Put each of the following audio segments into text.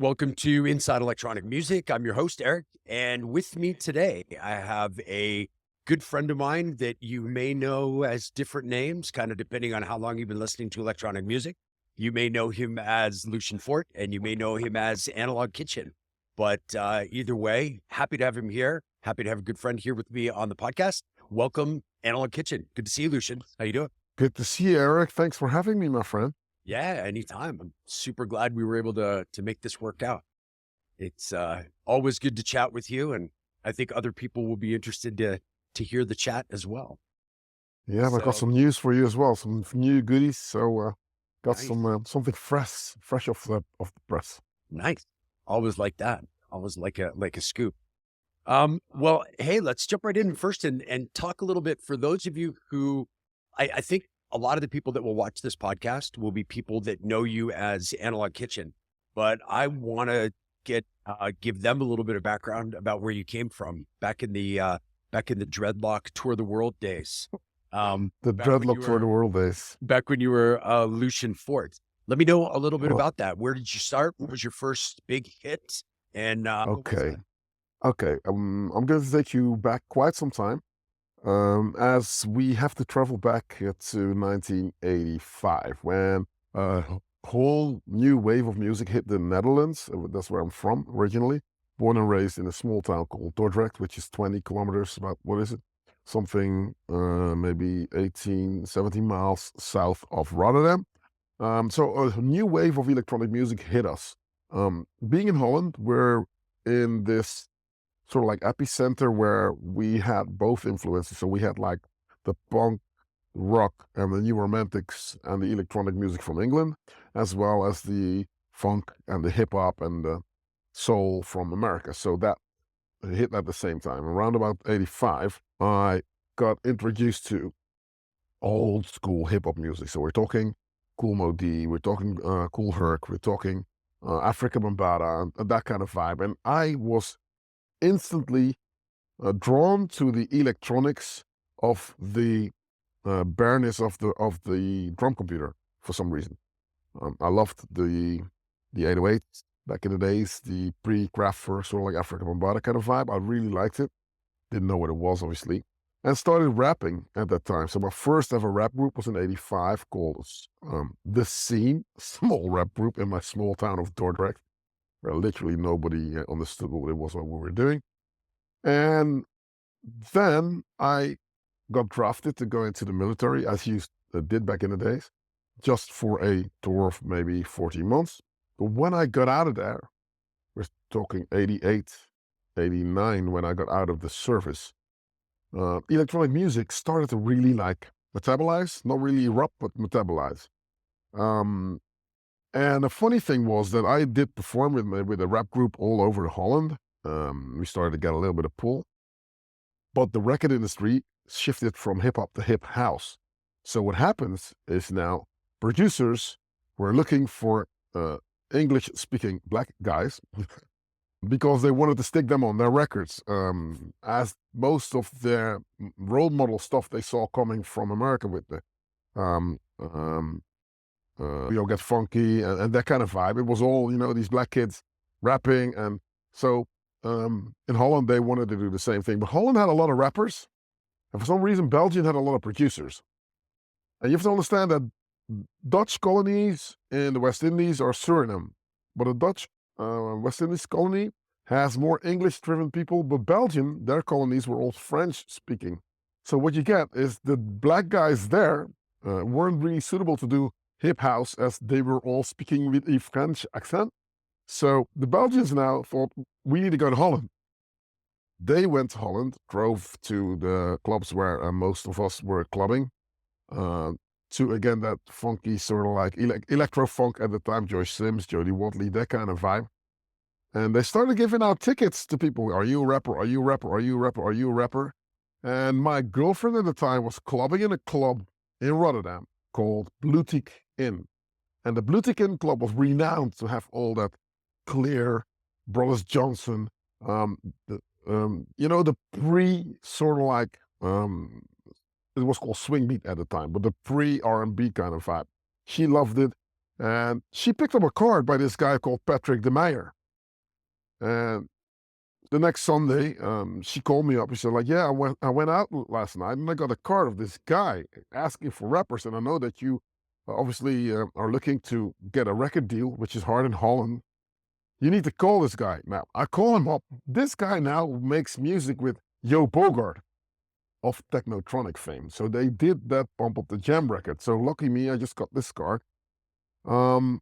Welcome to Inside Electronic Music. I'm your host, Eric, and with me today, I have a good friend of mine that you may know as different names, kind of depending on how long you've been listening to electronic music. You may know him as Lucian Foort, and you may know him as Analog Kitchen. But either way, happy to have him here. Happy to have a good friend here with me on the podcast. Welcome, Analog Kitchen. Good to see you, Lucian. How you doing? Good to see you, Eric. Thanks for having me, my friend. Yeah, anytime. I'm super glad we were able to make this work out. It's always good to chat with you, and I think other people will be interested to hear the chat as well. Yeah, I've got So some news for you as well, some new goodies. Got nice, something fresh off the press. nice. Always like that. Always like a scoop. Well, hey, let's jump right in first and talk a little bit for those of you who I think a lot of the people that will watch this podcast will be people that know you as Analog Kitchen, but I want to give them a little bit of background about where you came from back in the dreadlock tour the world days. The Back when you dreadlock for the were world days. back when you were Lucian Fort. Let me know a little bit Well, about that. Where did you start? What was your first big hit? And what was okay, that? okay. I'm going to take you back quite some time, as we have to travel back to 1985 when a whole new wave of music hit the Netherlands. That's where I'm from originally. Born and raised in a small town called Dordrecht, which is 20 kilometers, about, what is it? Something, maybe 18, 17 miles south of Rotterdam. So a new wave of electronic music hit us. Being in Holland, we're in this sort of like epicenter where we had both influences. So we had like the punk, rock, and the new romantics and the electronic music from England, as well as the funk and the hip hop and the soul from America. So that hit at the same time. Around about 85, I got introduced to old school hip hop music. So we're talking Cool Modi, we're talking Cool Herc, we're talking Africa Bambaataa, and that kind of vibe. And I was instantly drawn to the electronics of the bareness of the drum computer for some reason. I loved the 808s back in the days, the pre-Kraftwerk, sort of like Africa Bambaataa kind of vibe. I really liked it. Didn't know what it was, obviously, and started rapping at that time. So my first ever rap group was in '85 called The Scene, small rap group in my small town of Dordrecht, where literally nobody understood what it was, what we were doing. And then I got drafted to go into the military, as you did back in the days, just for a tour of maybe 14 months. But when I got out of there, we're talking 88, 89, when I got out of the service, electronic music started to really like metabolize, not really erupt, but metabolize. Um, and the funny thing was that I did perform with a rap group all over Holland. We started to get a little bit of pull. But the record industry shifted from hip hop to hip house. So what happens is now producers were looking for English speaking black guys because they wanted to stick them on their records, as most of their role model stuff they saw coming from America with the um, um, Yo Get Funky and that kind of vibe. It was all, these black kids rapping. And so in Holland, they wanted to do the same thing. But Holland had a lot of rappers. And for some reason, Belgium had a lot of producers. And you have to understand that Dutch colonies in the West Indies are Suriname. But the Dutch West Indies colony has more English-driven people. But Belgium, their colonies were all French-speaking. So what you get is the black guys there weren't really suitable to do hip house, as they were all speaking with a French accent. So the Belgians now thought, we need to go to Holland. They went to Holland, drove to the clubs where most of us were clubbing, uh, to again that funky sort of like electro funk at the time, Joyce Sims, Jody Watley, that kind of vibe. And they started giving out tickets to people. Are you a rapper? Are you a rapper? Are you a rapper? Are you a rapper? And my girlfriend at the time was clubbing in a club in Rotterdam called Bluetick Inn. And the Bluetick Inn club was renowned to have all that clear Brothers Johnson, the, the pre sort of like, it was called swing beat at the time, but the pre R&B kind of vibe. She loved it. And she picked up a card by this guy called Patrick de Meyer. And the next Sunday, she called me up. She said, like, yeah, I went out last night and I got a card of this guy asking for rappers. And I know that you obviously are looking to get a record deal, which is hard in Holland. You need to call this guy. Now, I call him up. This guy now makes music with Joe Bogart of Technotronic fame. So they did that Pump Up the Jam record. So lucky me, I just got this card. And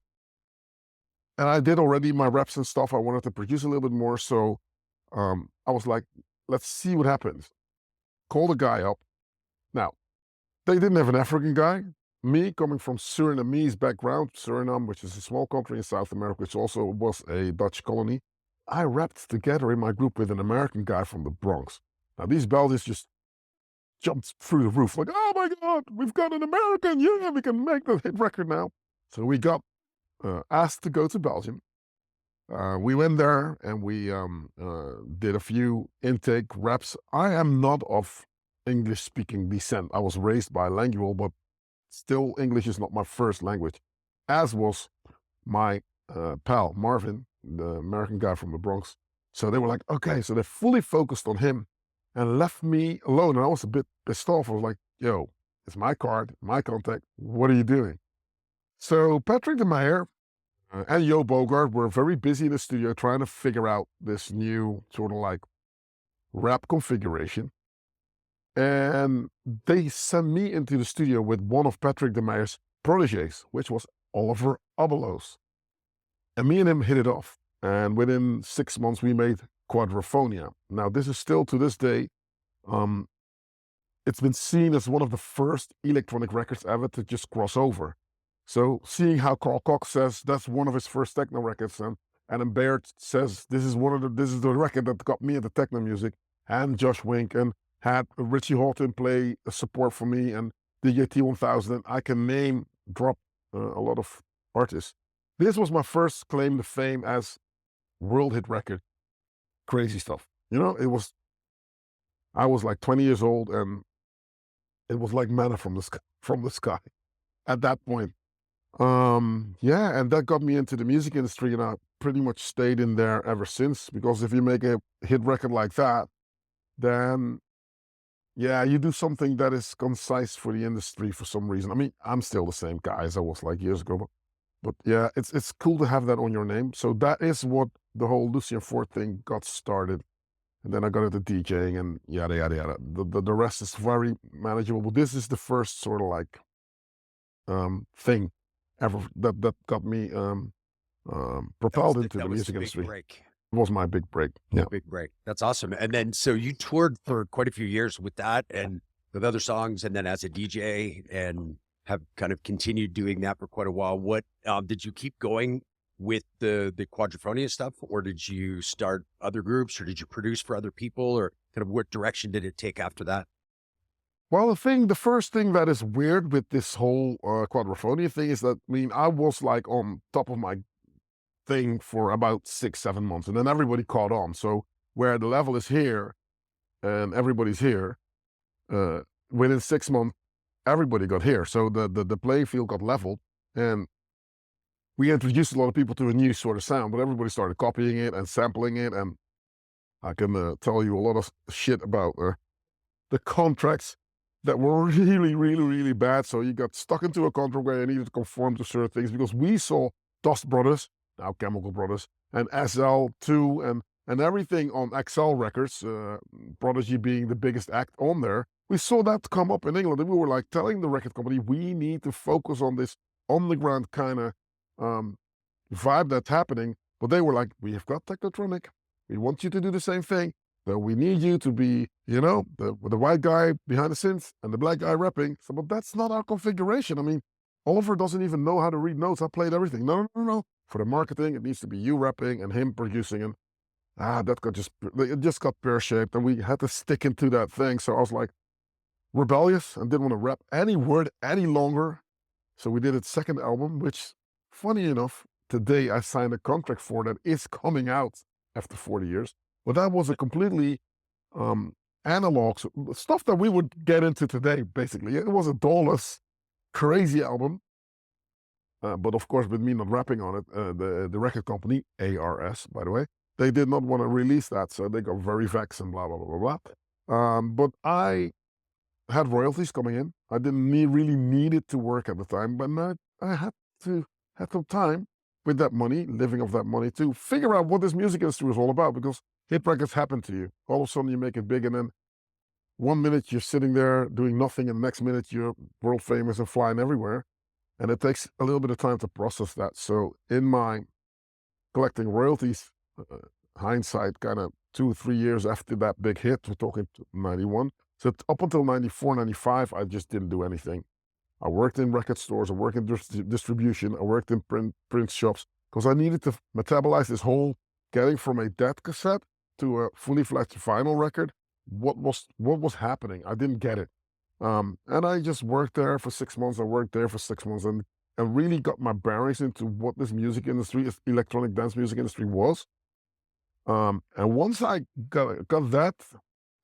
I did already my reps and stuff. I wanted to produce a little bit more. So I was like, let's see what happens. Call the guy up. Now, they didn't have an African guy. Me, coming from Surinamese background, Suriname, which is a small country in South America, which also was a Dutch colony, I rapped together in my group with an American guy from the Bronx. Now, these Belgians just jumped through the roof like, oh my God, we've got an American, yeah, we can make the hit record now. So we got asked to go to Belgium. We went there and we did a few intake raps. I am not of English-speaking descent. I was raised bilingual, but still English is not my first language, as was my pal, Marvin, the American guy from the Bronx. So they were like, okay, so they fully focused on him and left me alone. And I was a bit pissed off. I was like, yo, it's my card, my contact. What are you doing? So Patrick de Meyer and Joe Bogart were very busy in the studio trying to figure out this new sort of like rap configuration. And they sent me into the studio with one of Patrick de Meyer's proteges, which was Oliver Abelo's. And me and him hit it off. And within 6 months, we made Quadraphonia. Now, this is still to this day, it's been seen as one of the first electronic records ever to just cross over. So seeing how Carl Cox says that's one of his first techno records, and Adam Baird says this is the record that got me into techno music, and Josh Wink, and had Richie Houghton play a support for me, and DJ T1000, and I can drop a lot of artists. This was my first claim to fame as world hit record. Crazy stuff. You know, I was like 20 years old, and it was like manna from the sky at that point. Yeah, and that got me into the music industry, and I pretty much stayed in there ever since, because if you make a hit record like that, then yeah, you do something that is concise for the industry for some reason. I mean, I'm still the same guy as I was like years ago, but yeah, it's cool to have that on your name. So that is what the whole Lucian Foort thing got started. And then I got into DJing and yada, yada, yada. The rest is very manageable. But this is the first sort of like thing ever that got me propelled into the music industry. Break. It was my big break. Yeah. Big break. That's awesome. And then, so you toured for quite a few years with that and with other songs, and then as a DJ, and have kind of continued doing that for quite a while. What did you keep going with the Quadraphonia stuff, or did you start other groups, or did you produce for other people, or kind of what direction did it take after that? Well, the first thing that is weird with this whole Quadraphonia thing is that, I mean, I was like on top of my thing for about 6-7 months, and then everybody caught on. So where the level is here and everybody's here, within 6 months, everybody got here. So the playing field got leveled, and we introduced a lot of people to a new sort of sound, but everybody started copying it and sampling it. And I can tell you a lot of shit about the contracts that were really, really, really bad. So you got stuck into a contract where you needed to conform to certain things, because we saw Dust Brothers, now Chemical Brothers, and SL2 and everything on XL Records, Prodigy being the biggest act on there. We saw that come up in England, and we were like telling the record company, we need to focus on this underground kind of vibe that's happening. But they were like, we have got Technotronic. We want you to do the same thing. So we need you to be, you know, the white guy behind the synth and the black guy rapping. So, but that's not our configuration. I mean, Oliver doesn't even know how to read notes. I played everything. No. For the marketing, it needs to be you rapping and him producing. And it just got pear-shaped, and we had to stick into that thing. So I was like rebellious and didn't want to rap any word any longer. So we did a second album, which, funny enough, today I signed a contract for that is coming out after 40 years. But that was a completely analog stuff that we would get into today, basically. It was a doorless, crazy album. But of course, with me not rapping on it, the record company, ARS, by the way, they did not want to release that. So they got very vexed and blah, blah, blah, blah, blah. But I had royalties coming in. I didn't really need it to work at the time, but I had to have some time with that money, living off that money, to figure out what this music industry was all about, because hit records happen to you. All of a sudden you make it big, and then one minute you're sitting there doing nothing, and the next minute you're world famous and flying everywhere. And it takes a little bit of time to process that. So in my collecting royalties, hindsight, kind of 2 or 3 years after that big hit, we're talking 91. So up until 94, 95, I just didn't do anything. I worked in record stores, I worked in distribution, I worked in print shops, because I needed to metabolize this whole getting from a dead cassette to a fully fledged vinyl record. What was happening? I didn't get it. And I just worked there for 6 months. I worked there for 6 months, and really got my bearings into what this music industry, electronic dance music industry was. And once I got that,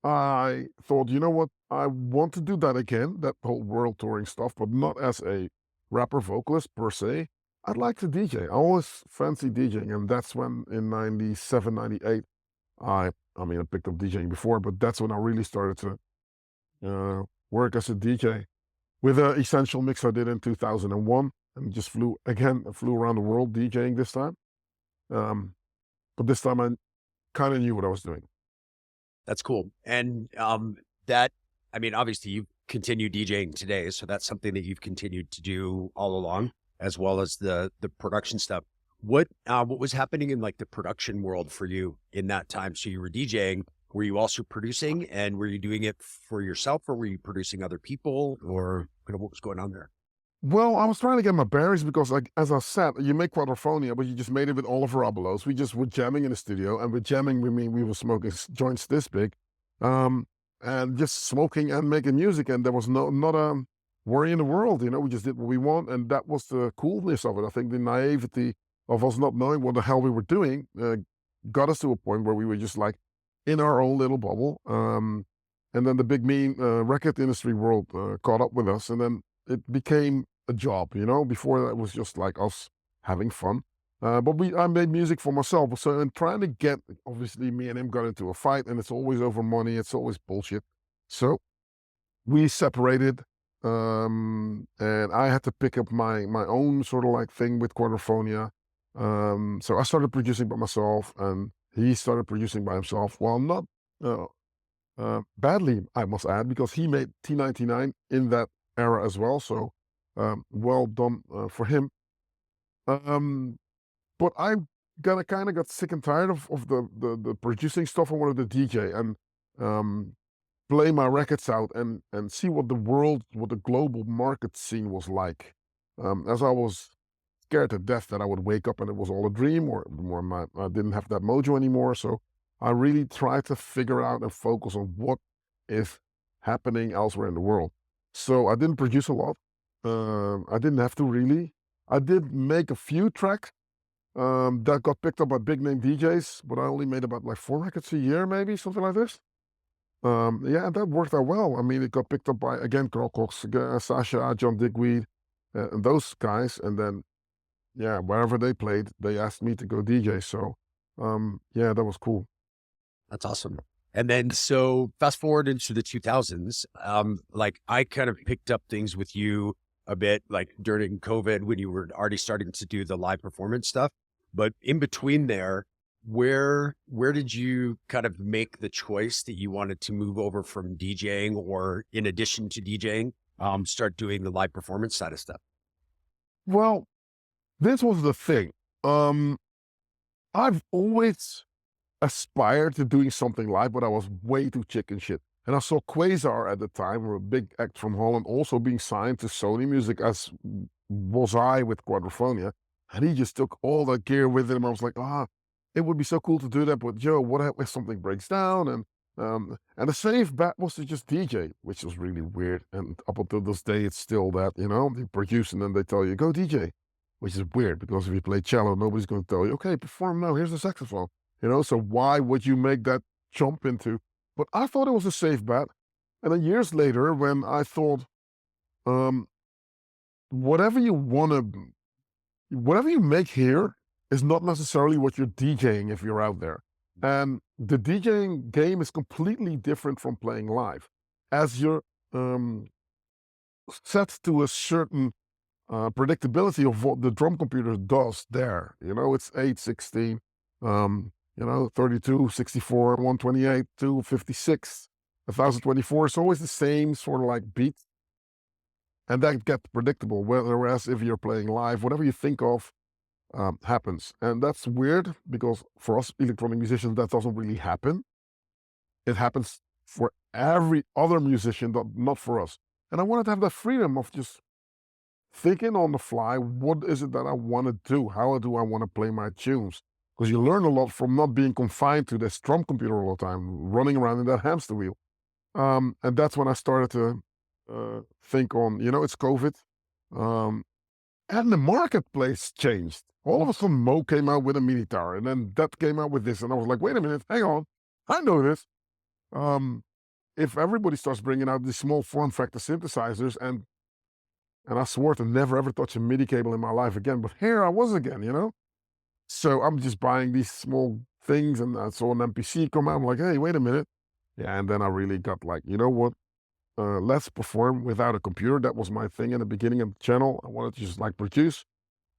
I thought, you know what? I want to do that again, that whole world touring stuff, but not as a rapper vocalist per se. I'd like to DJ. I always fancy DJing. And that's when in 97, 98, I mean, I picked up DJing before, but that's when I really started to work as a DJ with an Essential mix I did in 2001, and just flew around the world DJing this time. But this time I kind of knew what I was doing. That's cool. And that, I mean, obviously you continue DJing today, so that's something that you've continued to do all along, as well as the production stuff. What was happening in like the production world for you in that time? So you were DJing. Were you also producing, and were you doing it for yourself, or were you producing other people, or what was going on there? Well, I was trying to get my bearings, because, like, as I said, you make Quadraphonia, but you just made it with Oliver Abelos. We just were jamming in the studio, and with jamming, we mean we were smoking joints this big, and just smoking and making music, and there was not a worry in the world. We just did what we want, and that was the coolness of it. I think the naivety of us not knowing what the hell we were doing got us to a point where we were just like in our own little bubble. And then the big mean record industry world caught up with us, and then it became a job. Before that, it was just like us having fun. But I made music for myself. So in trying to get, obviously me and him got into a fight, and it's always over money. It's always bullshit. So we separated, and I had to pick up my own sort of like thing with Quadraphonia. So I started producing by myself, and he started producing by himself. Well, not badly, I must add, because he made T99 in that era as well. So well done for him. But I kind of got sick and tired of the producing stuff. I wanted to DJ and play my records out and see what the global market scene was like. As I was scared to death that I would wake up and it was all a dream, or I didn't have that mojo anymore. So I really tried to figure out and focus on what is happening elsewhere in the world. So I didn't produce a lot. I didn't have to really. I did make a few tracks that got picked up by big name DJs, but I only made about like 4 records a year, maybe something like this. Yeah, and that worked out well. I mean, it got picked up by, again, Carl Cox, Sasha, John Digweed, and those guys. And then, yeah, wherever they played, they asked me to go DJ. So, yeah, that was cool. That's awesome. And then, so fast forward into the 2000s, like I kind of picked up things with you a bit, like during COVID when you were already starting to do the live performance stuff. But in between there, where did you kind of make the choice that you wanted to move over from DJing, or in addition to DJing, start doing the live performance side of stuff? Well, this was the thing. I've always aspired to doing something live, but I was way too chicken shit. And I saw Quasar at the time, or a big act from Holland, also being signed to Sony Music, as was I with Quadraphonia. And he just took all that gear with him. I was like, it would be so cool to do that, but Joe, what if something breaks down? And the safe bet was to just DJ, which was really weird. And up until this day, it's still that, they produce and then they tell you, go DJ, which is weird, because if you play cello, nobody's going to tell you, okay, perform now, here's the saxophone. So why would you make that jump into? But I thought it was a safe bet. And then years later, when I thought, whatever you want to whatever you make here is not necessarily what you're DJing if you're out there. And the DJing game is completely different from playing live. As you're set to a certain predictability of what the drum computer does there. It's 8, 16, 32, 64, 128, 256, 1024. It's always the same sort of like beat. And that gets predictable. Whereas if you're playing live, whatever you think of happens. And that's weird because for us electronic musicians, that doesn't really happen. It happens for every other musician, but not for us. And I wanted to have the freedom of just thinking on the fly, what is it that I want to do? How do I want to play my tunes? Because you learn a lot from not being confined to this drum computer all the time, running around in that hamster wheel. And that's when I started to think on, it's COVID. And the marketplace changed. All of a sudden, Mo came out with a mini guitar, and then that came out with this. And I was like, wait a minute, hang on. I know this. If everybody starts bringing out these small form factor synthesizers, and I swore to never ever touch a MIDI cable in my life again, but here I was again. So I'm just buying these small things, and I saw an MPC come out. I'm like, hey, wait a minute. Yeah, and then I really got like, you know what? Let's perform without a computer. That was my thing in the beginning of the channel. I wanted to just like produce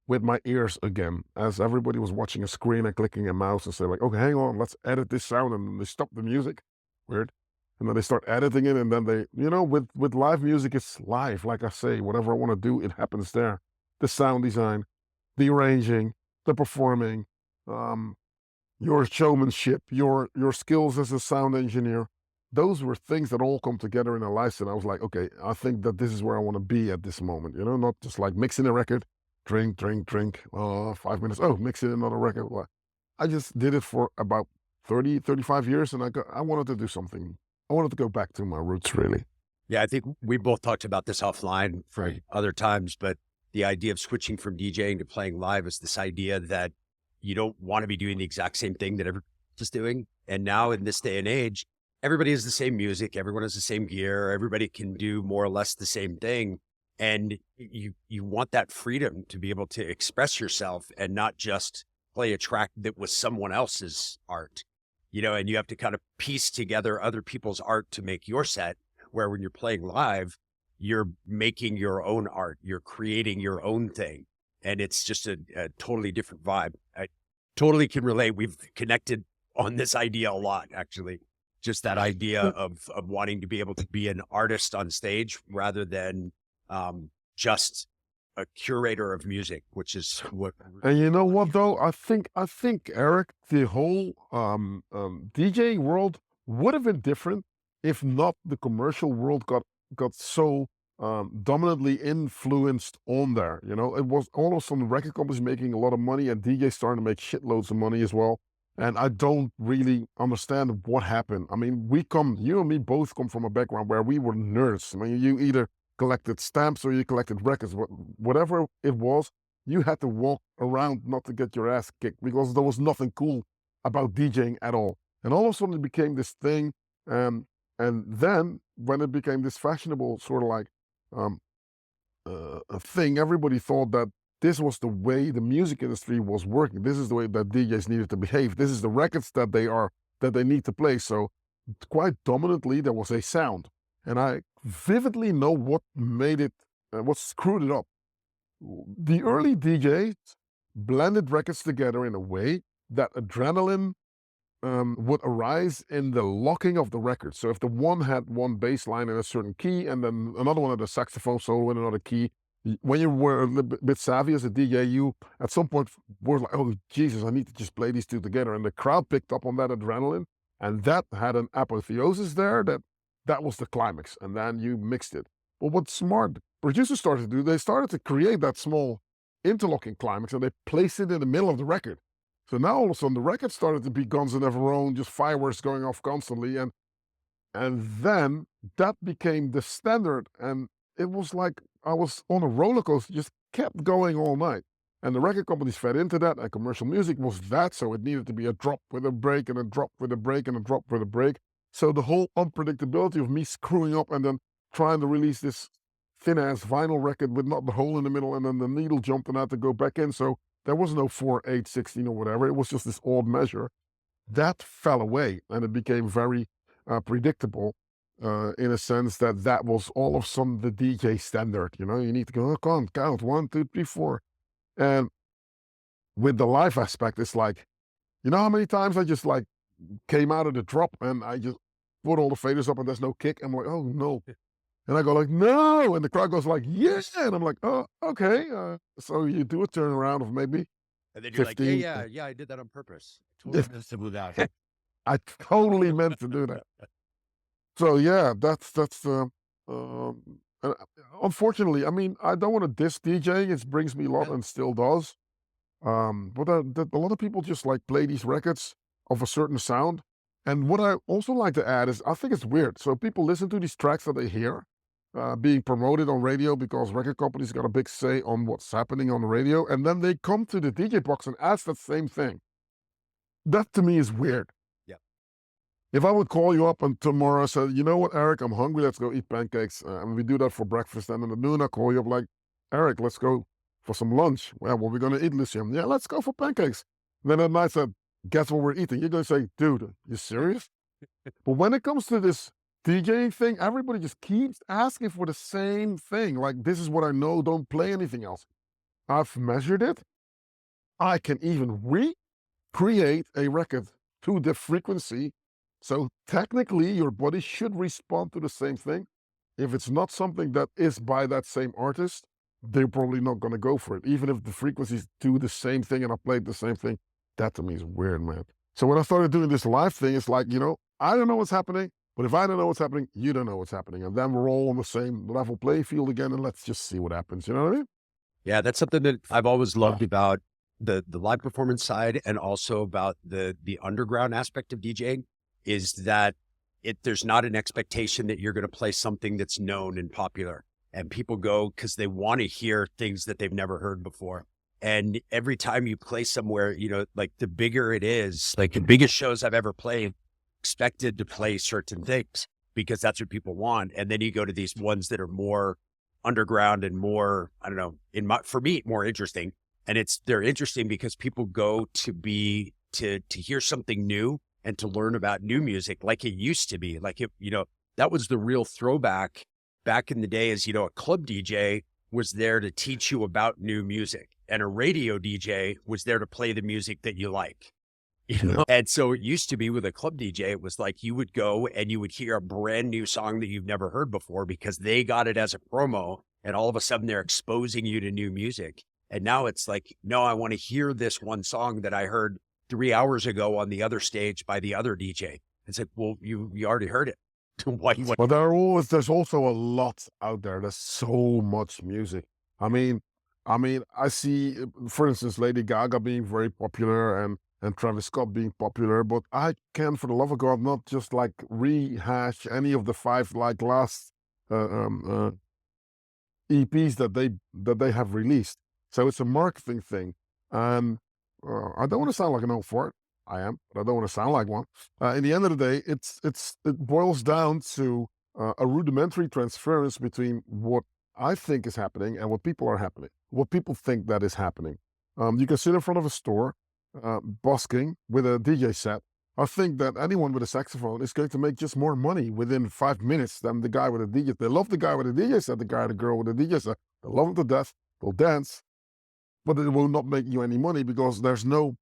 with my ears again, as everybody was watching a screen and clicking a mouse and say like, okay, hang on, let's edit this sound, and then they stop the music. Weird. And then they start editing it, and then they, with live music, it's live. Like I say, whatever I want to do, it happens there. The sound design, the arranging, the performing, your showmanship, your skills as a sound engineer. Those were things that all come together in a license. I was like, okay, I think that this is where I want to be at this moment, not just like mixing a record, drink, 5 minutes, oh, mixing another record. Well, I just did it for about 30, 35 years, and I wanted to do something. I wanted to go back to my roots, really. Yeah, I think we both talked about this offline for other times, but the idea of switching from DJing to playing live is this idea that you don't want to be doing the exact same thing that everyone's just doing. And now in this day and age, everybody has the same music, everyone has the same gear, everybody can do more or less the same thing. And you want that freedom to be able to express yourself and not just play a track that was someone else's art, and you have to kind of piece together other people's art to make your set, where when you're playing live, you're making your own art, you're creating your own thing. And it's just a totally different vibe. I totally can relate. We've connected on this idea a lot, actually. Just that idea of wanting to be able to be an artist on stage rather than just a curator of music, which is what. And you know what though? I think Eric, the whole DJing world would have been different if not the commercial world got so dominantly influenced on there. It was all of a sudden record companies making a lot of money and DJs starting to make shitloads of money as well. And I don't really understand what happened. I mean, you and me both come from a background where we were nerds. I mean, you either collected stamps or you collected records. Whatever it was, you had to walk around not to get your ass kicked because there was nothing cool about DJing at all. And all of a sudden it became this thing. And then when it became this fashionable sort of like a thing, everybody thought that this was the way the music industry was working. This is the way that DJs needed to behave. This is the records that they need to play. So quite dominantly, there was a sound. And I vividly know what made it, what screwed it up. The early DJs blended records together in a way that adrenaline would arise in the locking of the record. So if the one had one bass line in a certain key and then another one had a saxophone solo in another key, when you were a little bit savvy as a DJ, you at some point were like, oh, Jesus, I need to just play these two together. And the crowd picked up on that adrenaline, and that had an apotheosis there that was the climax. And then you mixed it. But what smart producers started to do, they started to create that small interlocking climax, and they placed it in the middle of the record. So now all of a sudden the record started to be Guns N' Roses, just fireworks going off constantly. And then that became the standard. And it was like I was on a roller coaster, just kept going all night. And the record companies fed into that, and commercial music was that, so it needed to be a drop with a break and a drop with a break and a drop with a break. So the whole unpredictability of me screwing up and then trying to release this thin-ass vinyl record with not the hole in the middle, and then the needle jumped and had to go back in. So there was no 4, 8, 16 or whatever. It was just this odd measure. That fell away, and it became very predictable in a sense that that was all of a sudden the DJ standard. You know, you need to go, oh, come on, count 1, 2, 3, 4. And with the live aspect, it's like, you know how many times I just like came out of the drop and I just put all the faders up and there's no kick. I'm like, oh no. And I go like, no. And the crowd goes like, yes. And I'm like, oh, okay. So you do a turnaround of maybe And then you're 15. like, yeah, I did that on purpose. Totally meant to move out. I totally meant to do that. So yeah, that's uh, unfortunately, I mean, I don't want to diss DJing. It brings me a lot and still does. But a lot of people just like play these records of a certain sound. And what I also like to add is I think it's weird. So people listen to these tracks that they hear being promoted on radio because record companies got a big say on what's happening on the radio. And then they come to the DJ box and ask that same thing. That to me is weird. Yeah. If I would call you up and tomorrow I said, you know what, Eric, I'm hungry. Let's go eat pancakes. And we do that for breakfast. And in the noon, I call you up like, Eric, let's go for some lunch. Well, what are we going to eat, Lucian? Yeah, let's go for pancakes. Then at night, I said, guess what we're eating? You're going to say, dude, you serious? But when it comes to this DJing thing, everybody just keeps asking for the same thing. Like, this is what I know. Don't play anything else. I've measured it. I can even recreate a record to the frequency. So technically, your body should respond to the same thing. If it's not something that is by that same artist, they're probably not going to go for it. Even if the frequencies do the same thing and I played the same thing, that to me is weird, man. So when I started doing this live thing, it's like, you know, I don't know what's happening, but if I don't know what's happening, you don't know what's happening. And then we're all on the same level play field again, and let's just see what happens. You know what I mean? Yeah, that's something that I've always loved about the live performance side and also about the underground aspect of DJing is that there's not an expectation that you're going to play something that's known and popular. And people go because they want to hear things that they've never heard before. And every time you play somewhere, you know, like the bigger it is, like the biggest shows I've ever played, expected to play certain things because that's what people want. And then you go to these ones that are more underground and more, I don't know, for me, more interesting. And they're interesting because people go to hear something new and to learn about new music like it used to be. Like, that was the real throwback back in the day is, a club DJ was there to teach you about new music and a radio DJ was there to play the music that you like. And so it used to be with a club DJ, it was like you would go and you would hear a brand new song that you've never heard before because they got it as a promo and all of a sudden they're exposing you to new music. And now it's like, no, I want to hear this one song that I heard 3 hours ago on the other stage by the other DJ. It's like, well, you already heard it. Why you want? Well, there's also a lot out there. There's so much music. I mean, I see, for instance, Lady Gaga being very popular and Travis Scott being popular, but I can, for the love of God, not just like rehash any of the 5 like last EPs that they have released. So it's a marketing thing. And I don't want to sound like an old fart. I am, but I don't want to sound like one. In the end of the day, it boils down to a rudimentary transference between what I think is happening and what people think that is happening. You can sit in front of a store, busking with a DJ set. I think that anyone with a saxophone is going to make just more money within 5 minutes than the guy with a DJ. They love the guy with a DJ set, the guy or the girl with a DJ set. They love him to death. They'll dance, but it will not make you any money because there's no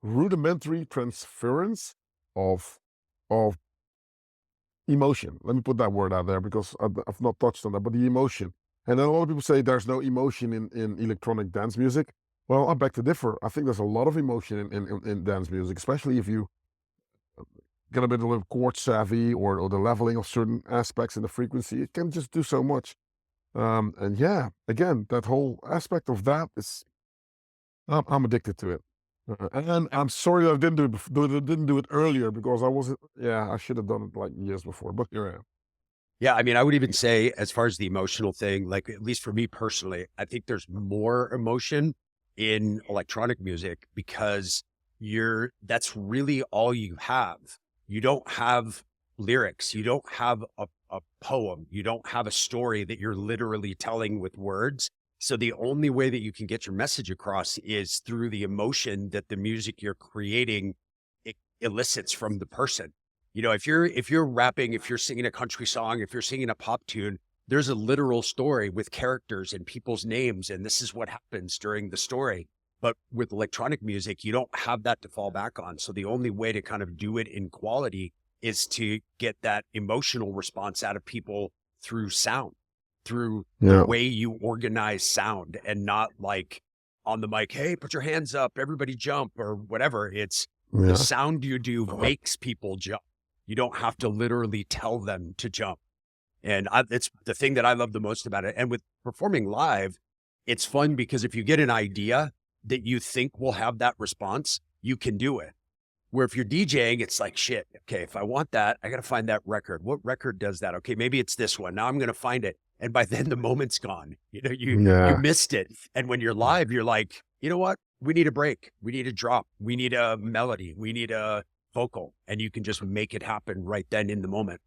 rudimentary transference of emotion. Let me put that word out there because I've not touched on that, but the emotion. And then a lot of people say there's no emotion in electronic dance music. Well, I beg to differ. I think there's a lot of emotion in dance music, especially if you get a bit of chord savvy or the leveling of certain aspects in the frequency. It can just do so much. And yeah, again, that whole aspect of that is, I'm addicted to it. And I'm sorry that I didn't do it earlier because I should have done it like years before, but here I am. Yeah, I mean, I would even say as far as the emotional thing, like at least for me personally, I think there's more emotion in electronic music because that's really all you have. You don't have lyrics. You don't have a poem. You don't have a story that you're literally telling with words. So the only way that you can get your message across is through the emotion that the music you're creating elicits from the person. You know, if you're rapping, if you're singing a country song, if you're singing a pop tune, there's a literal story with characters and people's names, and this is what happens during the story. But with electronic music, you don't have that to fall back on. So the only way to kind of do it in quality is to get that emotional response out of people through sound, through the Yeah. way you organize sound, and not like on the mic, hey, put your hands up, everybody jump, or whatever. It's the Yeah. sound you do makes people jump. You don't have to literally tell them to jump. And it's the thing that I love the most about it. And with performing live, it's fun because if you get an idea that you think will have that response, you can do it. Where if you're DJing, it's like, shit, okay, if I want that, I got to find that record. What record does that? Okay, maybe it's this one. Now I'm going to find it. And by then the moment's gone. You know, you Yeah. missed it. And when you're live, you're like, you know what? We need a break. We need a drop. We need a melody. We need a vocal. And you can just make it happen right then in the moment.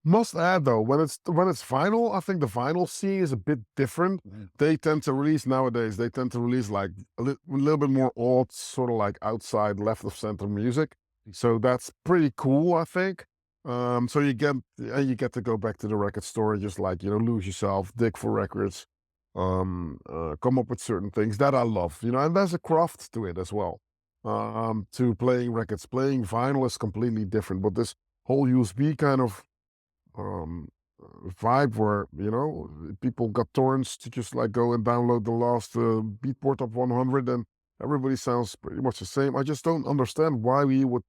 Must add though, when it's vinyl, I think the vinyl scene is a bit different. They tend to release nowadays. They tend to release like a little bit more odd, sort of like outside left of center music. So that's pretty cool, I think. So you get to go back to the record store, just like lose yourself, dig for records, come up with certain things that I love. And there's a craft to it as well. To playing records, playing vinyl is completely different. But this whole USB kind of um vibe where people got torrents to just like go and download the last Beatport Top 100 and everybody sounds pretty much the same. I just don't understand why we would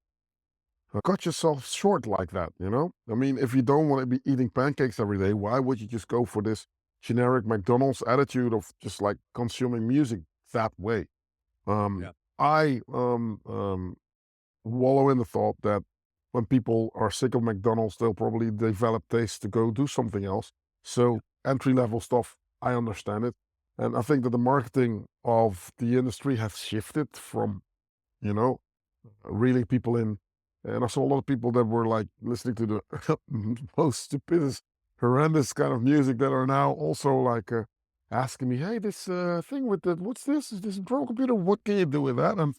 cut yourself short like that. I mean, if you don't want to be eating pancakes every day, why would you just go for this generic McDonald's attitude of just like consuming music that way? Yeah. I wallow in the thought that when people are sick of McDonald's, they'll probably develop taste to go do something else. So entry level stuff, I understand it. And I think that the marketing of the industry has shifted from, you know, reeling people in. And I saw a lot of people that were like listening to the most stupidest, horrendous kind of music that are now also like asking me, hey, this thing with the, what's this? Is this a drum computer? What can you do with that? And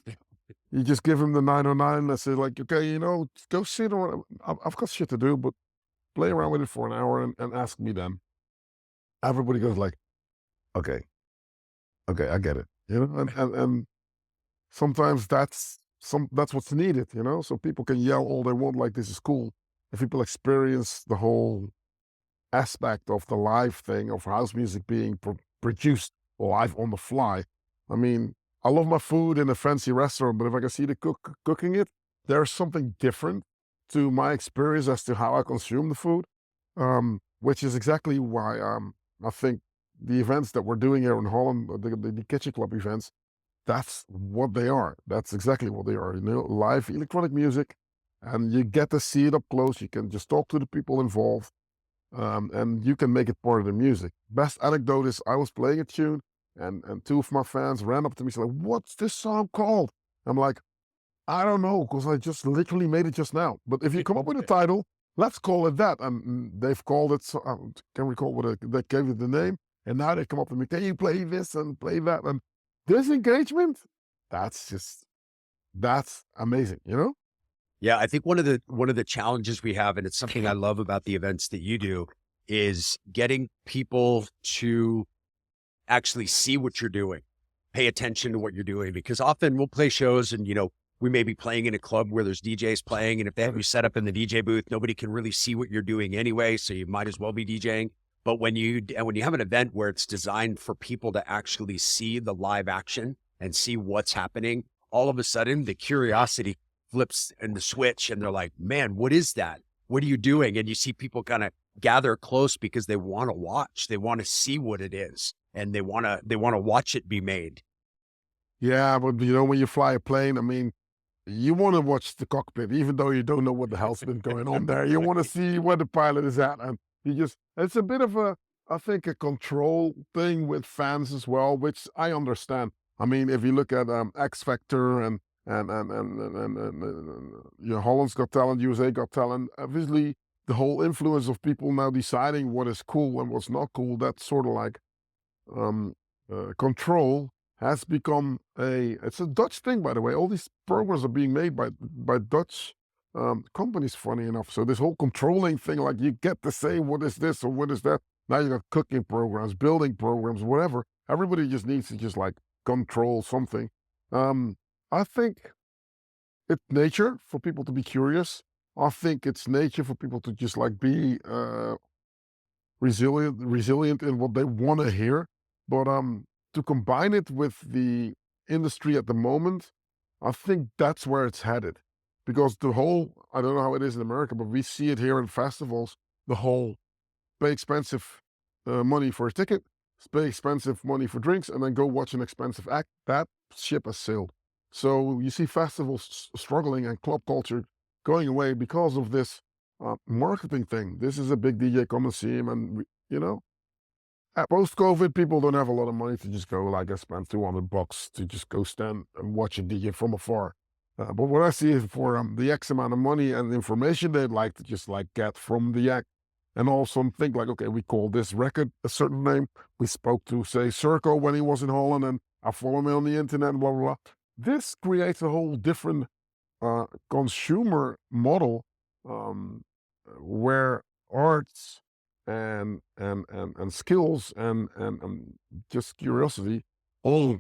you just give him the 909 and say like, okay, go sit or I've got shit to do, but play around with it for an hour and ask me then. Everybody goes like, okay, okay, I get it. And sometimes that's what's needed, so people can yell all they want like this is cool. If people experience the whole aspect of the live thing of house music being produced live on the fly. I mean, I love my food in a fancy restaurant, but if I can see the cook cooking it, there's something different to my experience as to how I consume the food, which is exactly why I think the events that we're doing here in Holland, the Kitchen Club events, that's what they are. That's exactly what they are. Live electronic music, and you get to see it up close. You can just talk to the people involved. And you can make it part of the music. Best anecdote is I was playing a tune and two of my fans ran up to me and said, like, what's this song called? I'm like, I don't know, because I just literally made it just now. But if you come up with a title, let's call it that. And they've called it, so I can't recall they gave it the name. And now they come up to me, can you play this and play that? And this engagement, that's amazing. Yeah, I think one of the challenges we have, and it's something I love about the events that you do, is getting people to actually see what you're doing, pay attention to what you're doing, because often we'll play shows and, we may be playing in a club where there's DJs playing, and if they have you set up in the DJ booth, nobody can really see what you're doing anyway, so you might as well be DJing. But when you have an event where it's designed for people to actually see the live action and see what's happening, all of a sudden the curiosity flips and the switch and they're like, man, what is that? What are you doing? And you see people kind of gather close because they want to watch, they want to see what it is, and they want to watch it be made. Yeah, but when you fly a plane, I mean, you want to watch the cockpit, even though you don't know what the hell's been going on there. You want to see where the pilot is at. And it's a bit of I think, a control thing with fans as well, which I understand. I mean, if you look at X Factor and Holland's Got Talent, USA Got Talent. Obviously, the whole influence of people now deciding what is cool and what's not cool, that sort of like um, control has become it's a Dutch thing, by the way. All these programs are being made by Dutch companies, funny enough. So this whole controlling thing, like you get to say what is this or what is that. Now you got cooking programs, building programs, whatever. Everybody just needs to just like control something. I think it's nature for people to be curious. I think it's nature for people to just like be resilient in what they want to hear. But to combine it with the industry at the moment, I think that's where it's headed. Because the whole, I don't know how it is in America, but we see it here in festivals, the whole pay expensive money for a ticket, pay expensive money for drinks, and then go watch an expensive act. That ship has sailed. So you see festivals struggling and club culture going away because of this marketing thing. This is a big DJ, come and see him. And, post-COVID, people don't have a lot of money to just go, like, I spent $200 to just go stand and watch a DJ from afar. But what I see is for the X amount of money and the information they'd like to just like get from the act, and also think like, okay, we call this record a certain name. We spoke to, say, Circo when he was in Holland, and I follow him on the internet, and blah, blah, blah. This creates a whole different consumer model where arts and skills and just curiosity all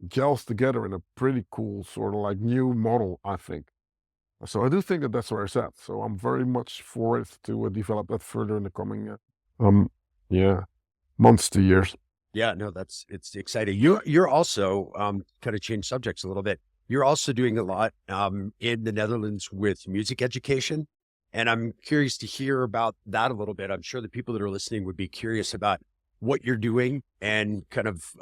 gels together in a pretty cool sort of like new model, I think. So I do think that that's where it's at. So I'm very much for it to develop that further in the coming, yeah, months to years. Yeah, no, it's exciting. You're also kind of change subjects a little bit. You're also doing a lot in the Netherlands with music education. And I'm curious to hear about that a little bit. I'm sure the people that are listening would be curious about what you're doing and kind of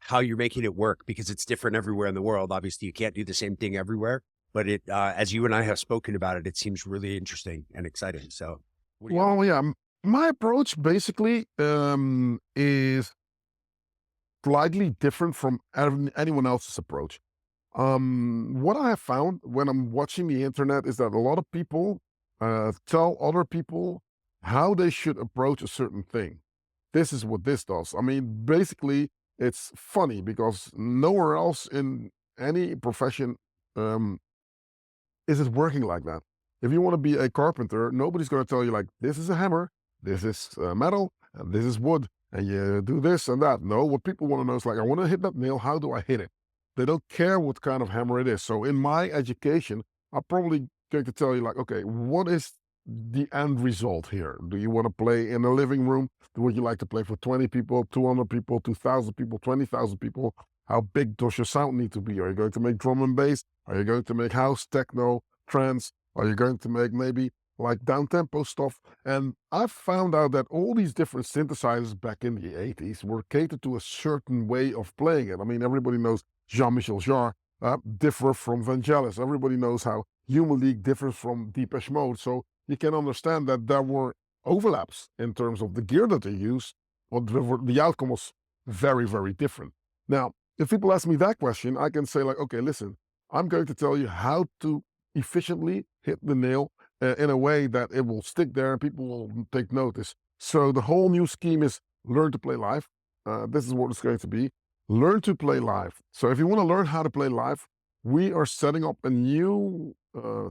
how you're making it work, because it's different everywhere in the world. Obviously, you can't do the same thing everywhere, but it, as you and I have spoken about it, it seems really interesting and exciting. So, well, yeah, my approach basically is slightly different from anyone else's approach. What I have found when I'm watching the internet is that a lot of people tell other people how they should approach a certain thing. This is what this does. I mean, basically, it's funny because nowhere else in any profession is it working like that. If you want to be a carpenter, nobody's going to tell you like, this is a hammer, this is metal, and this is wood, and you do this and that. No, what people want to know is like, I want to hit that nail. How do I hit it? They don't care what kind of hammer it is. So in my education, I'm probably going to tell you like, okay, what is the end result here? Do you want to play in a living room? Would you like to play for 20 people, 200 people, 2,000 people, 20,000 people? How big does your sound need to be? Are you going to make drum and bass? Are you going to make house, techno, trance? Are you going to make maybe like down-tempo stuff? And I found out that all these different synthesizers back in the 80s were catered to a certain way of playing it. I mean, everybody knows Jean-Michel Jarre differ from Vangelis. Everybody knows how Human League differs from Depeche Mode. So you can understand that there were overlaps in terms of the gear that they used, but the outcome was very, very different. Now, if people ask me that question, I can say like, okay, listen, I'm going to tell you how to efficiently hit the nail in a way that it will stick there and people will take notice. So the whole new scheme is learn to play live. This is what it's going to be. Learn to play live. So if you want to learn how to play live, we are setting up a new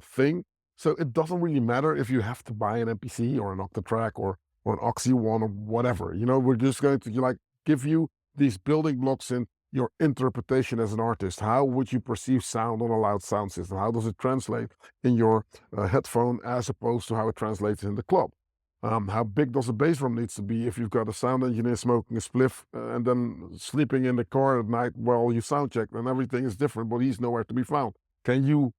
thing. So it doesn't really matter if you have to buy an MPC or an Octatrack or an Oxy One or whatever. You know, we're just going to like give you these building blocks in your interpretation as an artist. How would you perceive sound on a loud sound system? How does it translate in your headphone as opposed to how it translates in the club? How big does the bass drum needs to be if you've got a sound engineer smoking a spliff and then sleeping in the car at night while you sound check, and everything is different, but he's nowhere to be found. Can you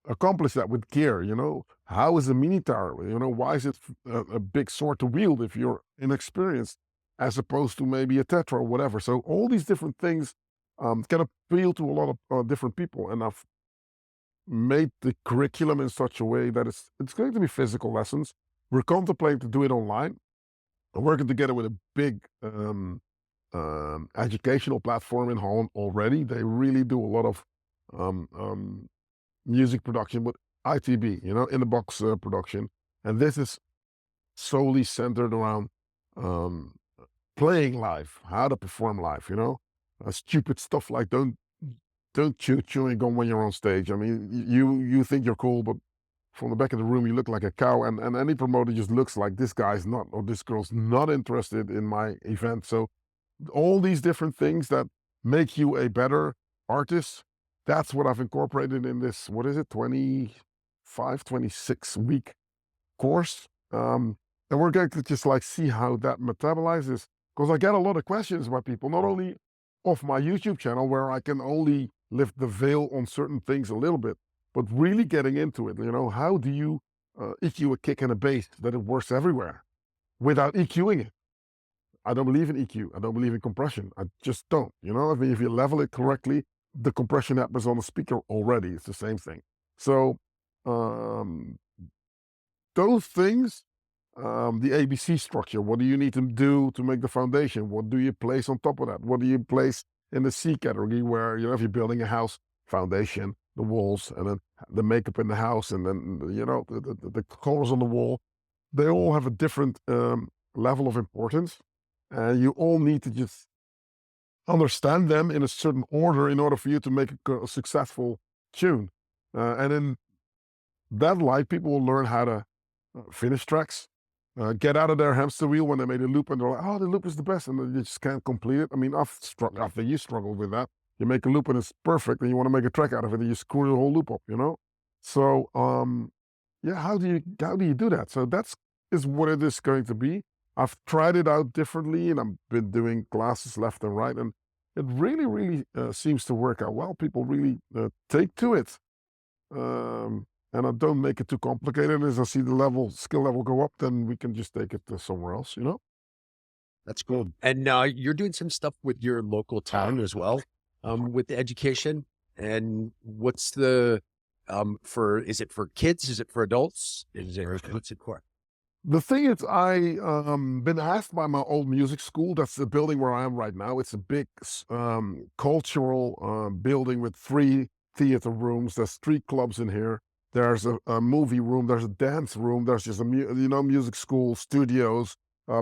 accomplish that with gear? You know, how is a mini tower? You know, why is it a big sword to wield if you're inexperienced, as opposed to maybe a Tetra or whatever? So all these different things can appeal to a lot of different people, and I've made the curriculum in such a way that it's going to be physical lessons. We're contemplating to do it online. I'm working together with a big educational platform in Holland already. They really do a lot of um, um, music production, but ITB, in the box production. And this is solely centered around um, playing live, how to perform live, stupid stuff like don't chew chewing gum when you're on stage. I mean, you think you're cool, but from the back of the room you look like a cow, and any promoter just looks like this guy's not, or this girl's not interested in my event. So all these different things that make you a better artist, that's what I've incorporated in this, what is it, 25, 26 week course. And we're going to just like see how that metabolizes, because I get a lot of questions by people, not only off my YouTube channel where I can only lift the veil on certain things a little bit, but really getting into it. How do you EQ a kick and a bass that it works everywhere without EQing it? I don't believe in EQ. I don't believe in compression. I just don't. I mean, if you level it correctly, the compression happens on the speaker already. It's the same thing. So um, those things, the ABC structure, what do you need to do to make the foundation? What do you place on top of that? What do you place in the C category where, if you're building a house, foundation, the walls, and then the makeup in the house, and then, the colors on the wall, they all have a different level of importance. And you all need to just understand them in a certain order in order for you to make a successful tune. And in that light, people will learn how to finish tracks, get out of their hamster wheel when they made a loop and they're like, oh, the loop is the best, and then you just can't complete it. I mean, after you struggle with that, you make a loop and it's perfect, and you want to make a track out of it, and you screw the whole loop up, So, yeah, how do you do that? So is what it is going to be. I've tried it out differently, and I've been doing classes left and right, and it really, really seems to work out well. People really take to it. And I don't make it too complicated. As I see the skill level go up, then we can just take it to somewhere else, That's cool. And you're doing some stuff with your local town as well, with the education. And what's the is it for kids? Is it for adults? What's it for? The thing is, I been asked by my old music school. That's the building where I am right now. It's a big cultural building with 3 theater rooms. There's 3 clubs in here. There's a movie room. There's a dance room. There's just music school, studios.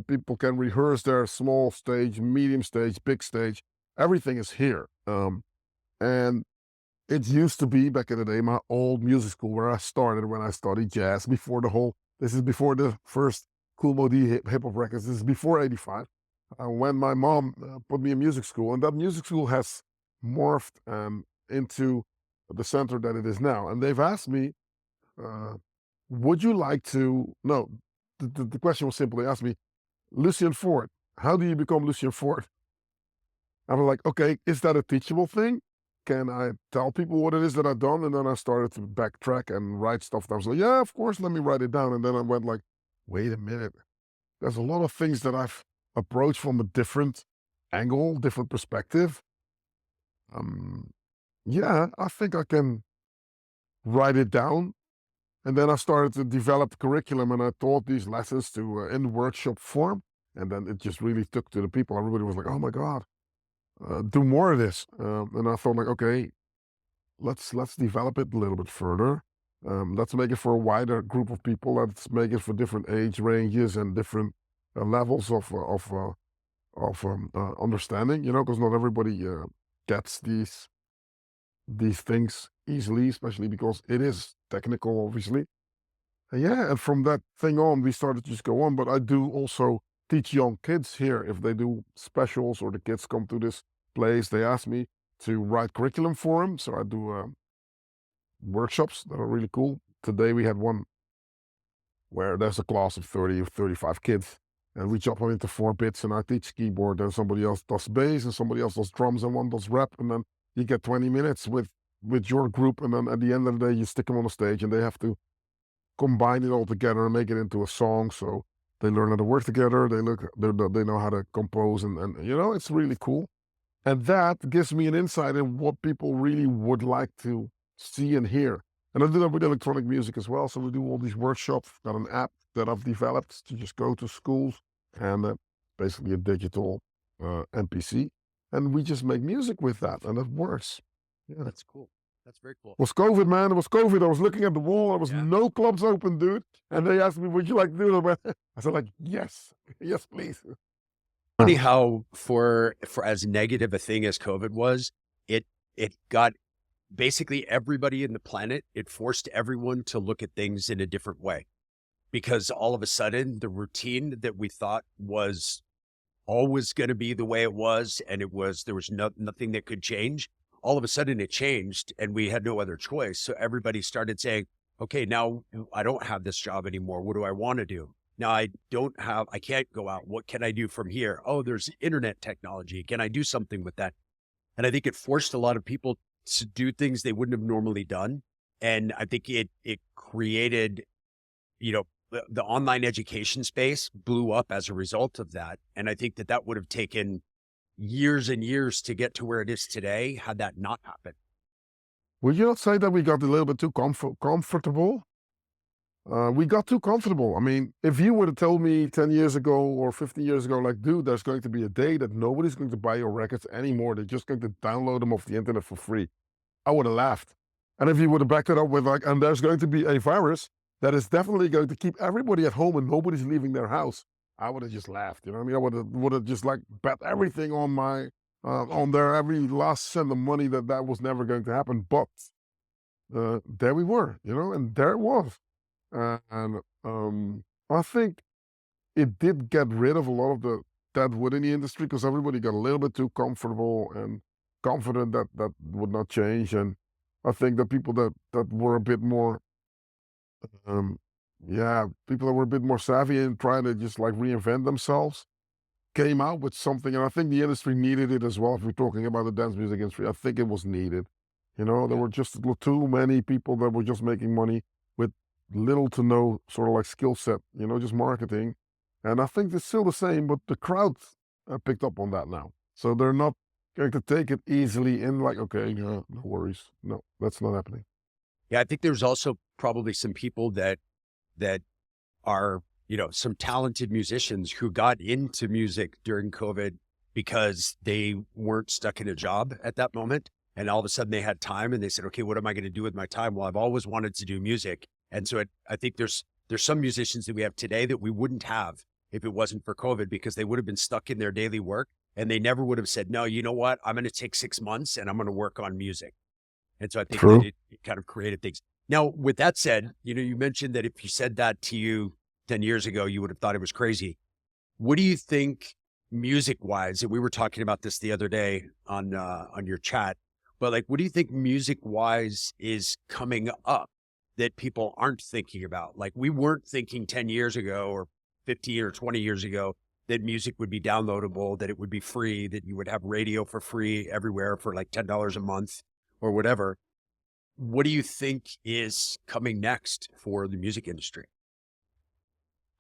People can rehearse there. Small stage, medium stage, big stage. Everything is here. And it used to be, back in the day, my old music school where I started when I studied jazz, this is before the first Cool Modi hip-hop records. This is before 85, when my mom put me in music school. And that music school has morphed into the center that it is now. And they've asked me, would you like to, no, the question was simply, asked me, Lucian Foort, how do you become Lucian Foort? I was like, okay, is that a teachable thing? Can I tell people what it is that I've done? And then I started to backtrack and write stuff. I was like, yeah, of course, let me write it down. And then I went like, wait a minute. There's a lot of things that I've approached from a different angle, different perspective. Yeah, I think I can write it down. And then I started to develop curriculum, and I taught these lessons in workshop form. And then it just really took to the people. Everybody was like, oh my God, do more of this. And I thought like, okay, let's develop it a little bit further. Let's make it for a wider group of people. Let's make it for different age ranges and different levels of understanding, because not everybody gets these things easily, especially because it is technical, obviously. And yeah, and from that thing on, we started to just go on. But I do also teach young kids here. If they do specials or the kids come to this place, they ask me to write curriculum for them. So I do workshops that are really cool. Today we had one where there's a class of 30 or 35 kids, and we chop them into 4 bits, and I teach keyboard, and somebody else does bass, and somebody else does drums, and one does rap, and then you get 20 minutes with your group, and then at the end of the day, you stick them on the stage, and they have to combine it all together and make it into a song. So they learn how to work together. They know how to compose, and it's really cool. And that gives me an insight in what people really would like to see and hear. And I do that with electronic music as well. So we do all these workshops. Got an app that I've developed to just go to schools, and basically a digital MPC. And we just make music with that, and it works. Yeah, that's cool. That's very cool. It was COVID, man. It was COVID. I was looking at the wall. There was Yeah. no clubs open, dude. And they asked me, would you like to do it? I said, like, yes. Yes, please. Funny how for as negative a thing as COVID was, it got basically everybody in the planet, it forced everyone to look at things in a different way. Because all of a sudden, the routine that we thought was always going to be the way it was, and there was nothing that could change. All of a sudden it changed and we had no other choice. So everybody started saying, okay, now I don't have this job anymore. What do I want to do? Now I can't go out. What can I do from here? Oh, there's internet technology. Can I do something with that? And I think it forced a lot of people to do things they wouldn't have normally done. And I think it created, the online education space blew up as a result of that. And I think that would have taken years and years to get to where it is today had that not happened. Would you not say that we got a little bit too comfortable? We got too comfortable. I mean, if you would have told me 10 years ago or 15 years ago, like, dude, there's going to be a day that nobody's going to buy your records anymore. They're just going to download them off the internet for free, I would have laughed. And if you would have backed it up with like, and there's going to be a virus that is definitely going to keep everybody at home and nobody's leaving their house, I would have just laughed. You know what I mean? I would have just like bet everything on my, on their every last cent of money that was never going to happen. But there we were, and there it was. And I think it did get rid of a lot of the dead wood in the industry because everybody got a little bit too comfortable and confident that would not change. And I think that people that were a bit more, people that were a bit more savvy and trying to just like reinvent themselves came out with something. And I think the industry needed it as well. If we're talking about the dance music industry, I think it was needed. There were just too many people that were just making money with little to no sort of like skill set, just marketing. And I think it's still the same, but the crowd picked up on that now. So they're not going to take it easily in like, okay, no worries. No, that's not happening. Yeah, I think there's also probably some people that are, some talented musicians who got into music during COVID because they weren't stuck in a job at that moment. And all of a sudden they had time and they said, okay, what am I going to do with my time? Well, I've always wanted to do music. And so I think there's some musicians that we have today that we wouldn't have if it wasn't for COVID, because they would have been stuck in their daily work and they never would have said, no, you know what? I'm going to take 6 months and I'm going to work on music. And so I think that it kind of created things. Now, with that said, you mentioned that if you said that to you 10 years ago, you would have thought it was crazy. What do you think music wise? And we were talking about this the other day on your chat, but like, what do you think music wise is coming up that people aren't thinking about? Like, we weren't thinking 10 years ago or 15 or 20 years ago that music would be downloadable, that it would be free, that you would have radio for free everywhere for like $10 a month or whatever. What do you think is coming next for the music industry?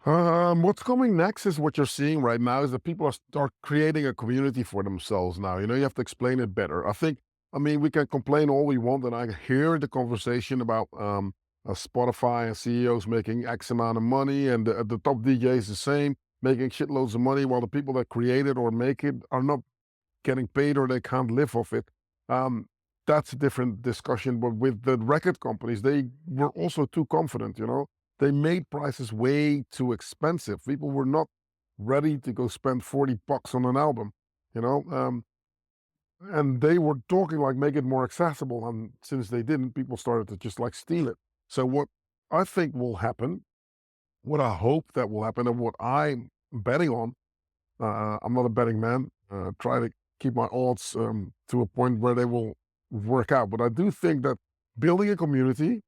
What's coming next is what you're seeing right now is that people are creating a community for themselves now. You have to explain it better. I mean, we can complain all we want, and I hear the conversation about Spotify and CEOs making X amount of money, and the top DJs the same, making shitloads of money, while the people that create it or make it are not getting paid or they can't live off it. That's a different discussion. But with the record companies, they were also too confident, They made prices way too expensive. People were not ready to go spend $40 on an album, and they were talking like make it more accessible. And since they didn't, people started to just like steal it. So what I think will happen, what I hope that will happen, and what I'm betting on, I'm not a betting man, try to keep my odds to a point where they will work out. But I do think that building a community,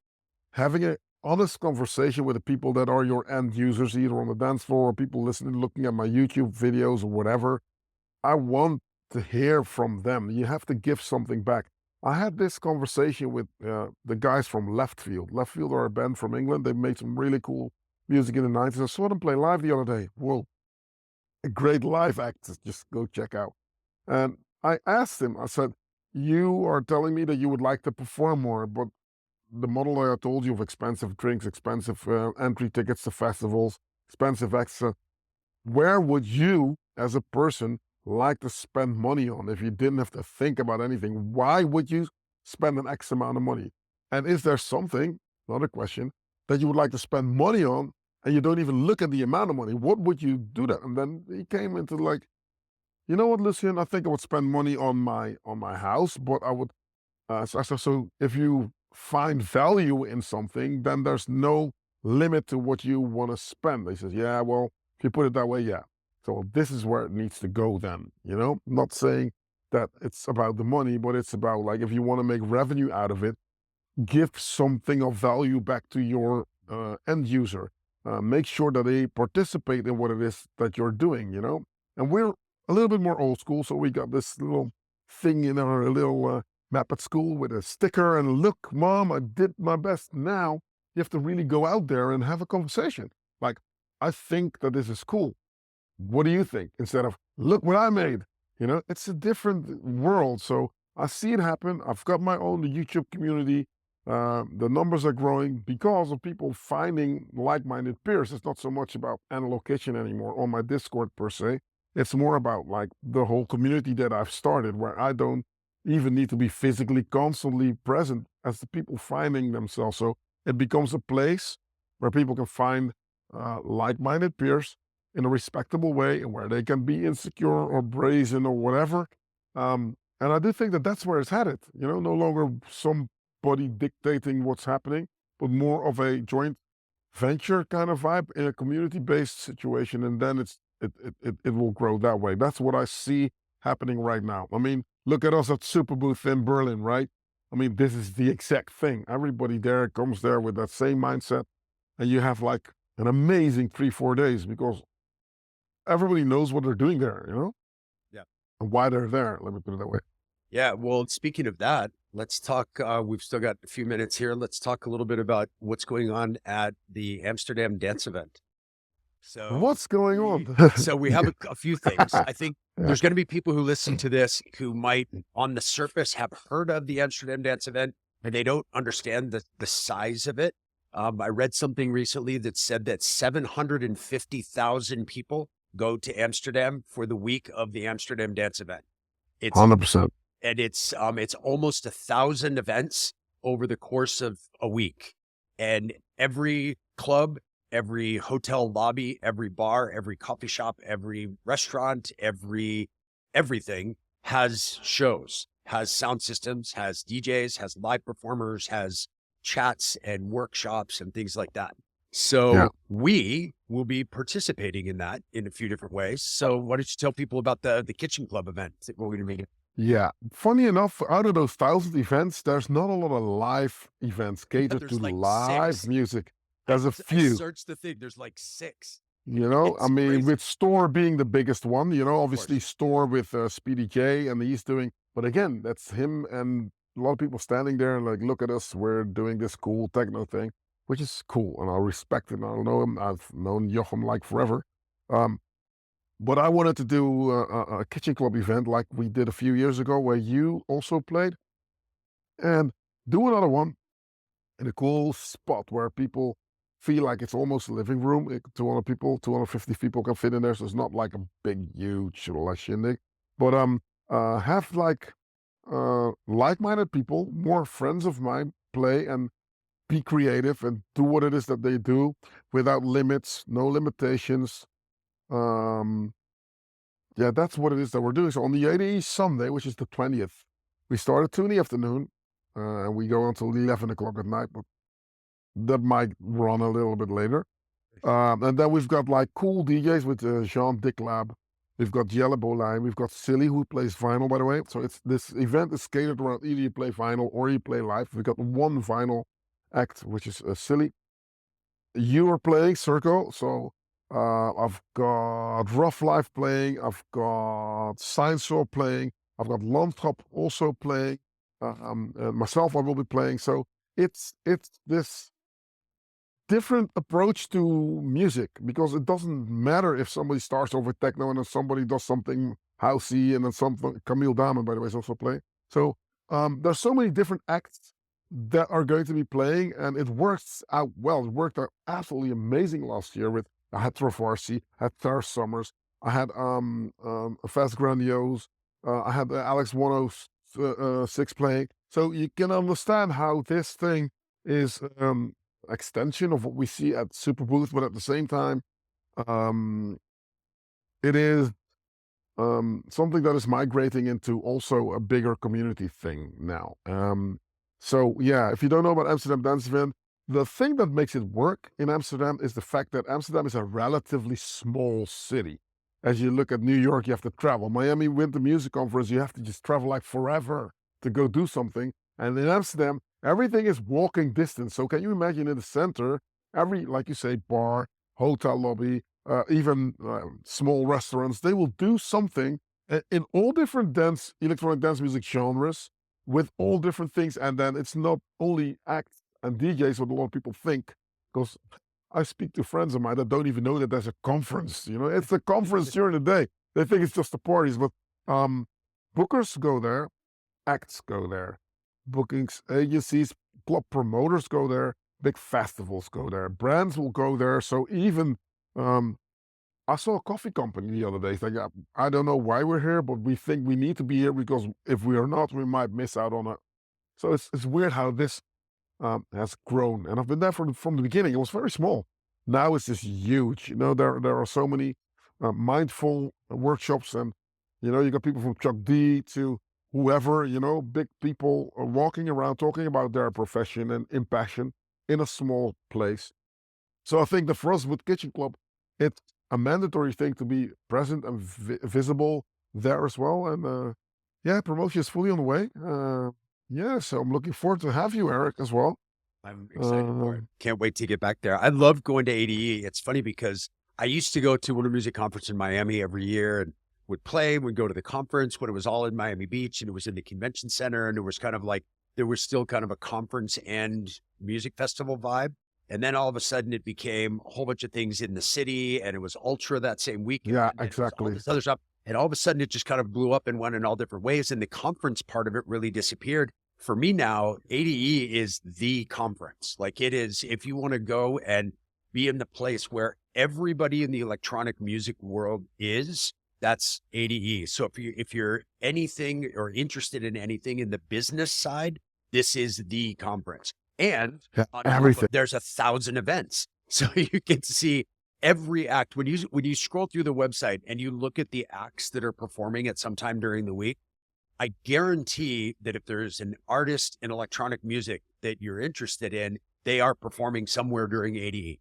having an honest conversation with the people that are your end users, either on the dance floor or people listening, looking at my YouTube videos or whatever, I want to hear from them. You have to give something back. I had this conversation with the guys from Left Field. Left Field are a band from England. They made some really cool music in the 90s. I saw them play live the other day. Whoa, a great live act. Just go check out. And I asked him, I said, you are telling me that you would like to perform more, but the model that I told you of expensive drinks, expensive entry tickets to festivals, expensive extra, where would you as a person like to spend money on if you didn't have to think about anything? Why would you spend an X amount of money? And is there something, another question, that you would like to spend money on and you don't even look at the amount of money? What would you do that? And then he came into like, you know what, Lucian, I think I would spend money on my house, but I would so if you find value in something, then there's no limit to what you want to spend. He says, yeah, well, if you put it that way, yeah. So this is where it needs to go then, not saying that it's about the money, but it's about like, if you want to make revenue out of it, give something of value back to your end user. Make sure that they participate in what it is that you're doing. And we're a little bit more old school, so we got this little thing in our little map at school with a sticker, and look, mom, I did my best. Now you have to really go out there and have a conversation. Like, I think that this is cool. What do you think? Instead of, look what I made. It's a different world. So I see it happen. I've got my own YouTube community. The numbers are growing because of people finding like-minded peers. It's not so much about analog kitchen anymore on my Discord per se. It's more about like the whole community that I've started, where I don't even need to be physically constantly present as the people finding themselves. So it becomes a place where people can find like-minded peers in a respectable way, and where they can be insecure or brazen or whatever. And I do think that that's where it's headed. No longer somebody dictating what's happening, but more of a joint venture kind of vibe in a community-based situation. And then it will grow that way. That's what I see happening right now. I mean, look at us at Superbooth in Berlin, right? I mean, this is the exact thing. Everybody there comes there with that same mindset, and you have like an amazing 3-4 days because everybody knows what they're doing there, Yeah. and why they're there. Let me put it that way. Yeah. Well, speaking of that, let's talk. We've still got a few minutes here. Let's talk a little bit about what's going on at the Amsterdam Dance Event. So What's going on? So we have a few things. I think there's going to be people who listen to this who might, on the surface, have heard of the Amsterdam Dance Event, and they don't understand the size of it. I read something recently that said that 750,000 people go to Amsterdam for the week of the Amsterdam Dance Event. It's 100%. And it's almost 1,000 events over the course of a week, and every club, every hotel lobby, every bar, every coffee shop, every restaurant, everything has shows, has sound systems, has DJs, has live performers, has chats and workshops and things like that. So we will be participating in that in a few different ways. So why don't you tell people about the Kitchen Club event that we're going to be doing? Yeah. Funny enough, out of those 1,000 events, there's not a lot of live events catered to like live 6. music. There's a few. I searched the thing. There's like 6. I mean, crazy. with Store being the biggest one, obviously Store with Speedy J, and he's doing, but again, that's him and a lot of people standing there and like, look at us, we're doing this cool techno thing, which is cool. And I respect it. I know him. I've known Jochem like forever. But I wanted to do a Kitchen Club event like we did a few years ago where you also played, and do another one in a cool spot where people feel like it's almost a living room. 200 people, 250 people can fit in there. So it's not like a big, huge like shindig, but have like like-minded people, more friends of mine, play and be creative and do what it is that they do without limits, no limitations. Yeah, that's what it is that we're doing. So on the 80th Sunday, which is the 20th, we start at 2 in the afternoon, and we go until 11 o'clock at night, but that might run a little bit later. And then we've got like cool DJs with Jean Dicklab. We've got Jelle Bolijn. We've got Silly, who plays vinyl, by the way. So this event is catered around either you play vinyl or you play live. We've got one vinyl act, which is Silly. You are playing Circo, so I've got Rough Life playing, I've got Seinsaw playing, I've got Landtrap also playing, myself I will be playing. So it's this different approach to music, because it doesn't matter if somebody starts over techno and then somebody does something housey and then something. Camille Damen, by the way, is also playing. So there's so many different acts that are going to be playing, and it works out well. It worked out absolutely amazing last year with, I had Travarsi, I had Thar Summers, I had Fast Grandiose, I had Alex 106 playing. So you can understand how this thing is extension of what we see at Super Booth, but at the same time, um, it is something that is migrating into also a bigger community thing now. So yeah, if you don't know about Amsterdam Dance Event, the thing that makes it work in Amsterdam is the fact that Amsterdam is a relatively small city. As you look at New York, you have to travel. Miami Winter Music Conference, you have to just travel like forever to go do something. And in Amsterdam, everything is walking distance. So can you imagine in the center, every, like you say, bar, hotel lobby, even small restaurants, they will do something in all different electronic dance music genres with all different things. And then it's not only acts and DJs, what a lot of people think, because I speak to friends of mine that don't even know that there's a conference. You know, it's a conference during the day. They think it's just the parties, but bookers go there, acts go there, bookings agencies, club promoters go there, big festivals go there, brands will go there. So even I saw a coffee company the other day. It's like, I don't know why we're here, but we think we need to be here because if we are not, we might miss out on it. So it's weird how this has grown. And I've been there from the beginning. It was very small. Now it's just huge. You know, there are so many mindful workshops, and you know, you got people from Chuck D to whoever. You know, big people walking around talking about their profession and impassion in a small place. So I think that for us with Kitchen Club, it's a mandatory thing to be present and visible there as well. And yeah, promotion is fully on the way. Yeah, so I'm looking forward to have you, Eric, as well. I'm excited for it. Can't wait to get back there. I love going to ADE. It's funny because I used to go to Winter Music Conference in Miami every year and would play, would go to the conference when it was all in Miami Beach and it was in the convention center. And it was kind of like, there was still kind of a conference and music festival vibe. And then all of a sudden it became a whole bunch of things in the city and it was Ultra that same weekend. Yeah, and exactly. all this other stuff. And all of a sudden it just kind of blew up and went in all different ways. And the conference part of it really disappeared. For me now, ADE is the conference. Like it is, if you want to go and be in the place where everybody in the electronic music world is, that's ADE. So if you're anything or interested in anything in the business side, this is the conference. And Yeah, on top of everything. it, there's 1,000 events. So you can see every act. When you scroll through the website and you look at the acts that are performing at some time during the week, I guarantee that if there's an artist in electronic music that you're interested in, they are performing somewhere during ADE.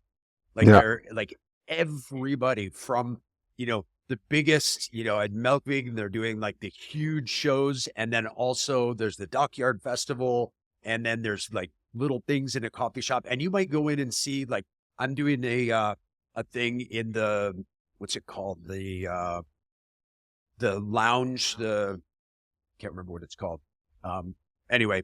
Like Yeah. they're like everybody from, you know, the biggest, you know, at Melkweg, they're doing like the huge shows. And then also there's the Dockyard Festival. And then there's like little things in a coffee shop. And you might go in and see, like, I'm doing a thing in the, what's it called? The lounge, can't remember what it's called. Anyway,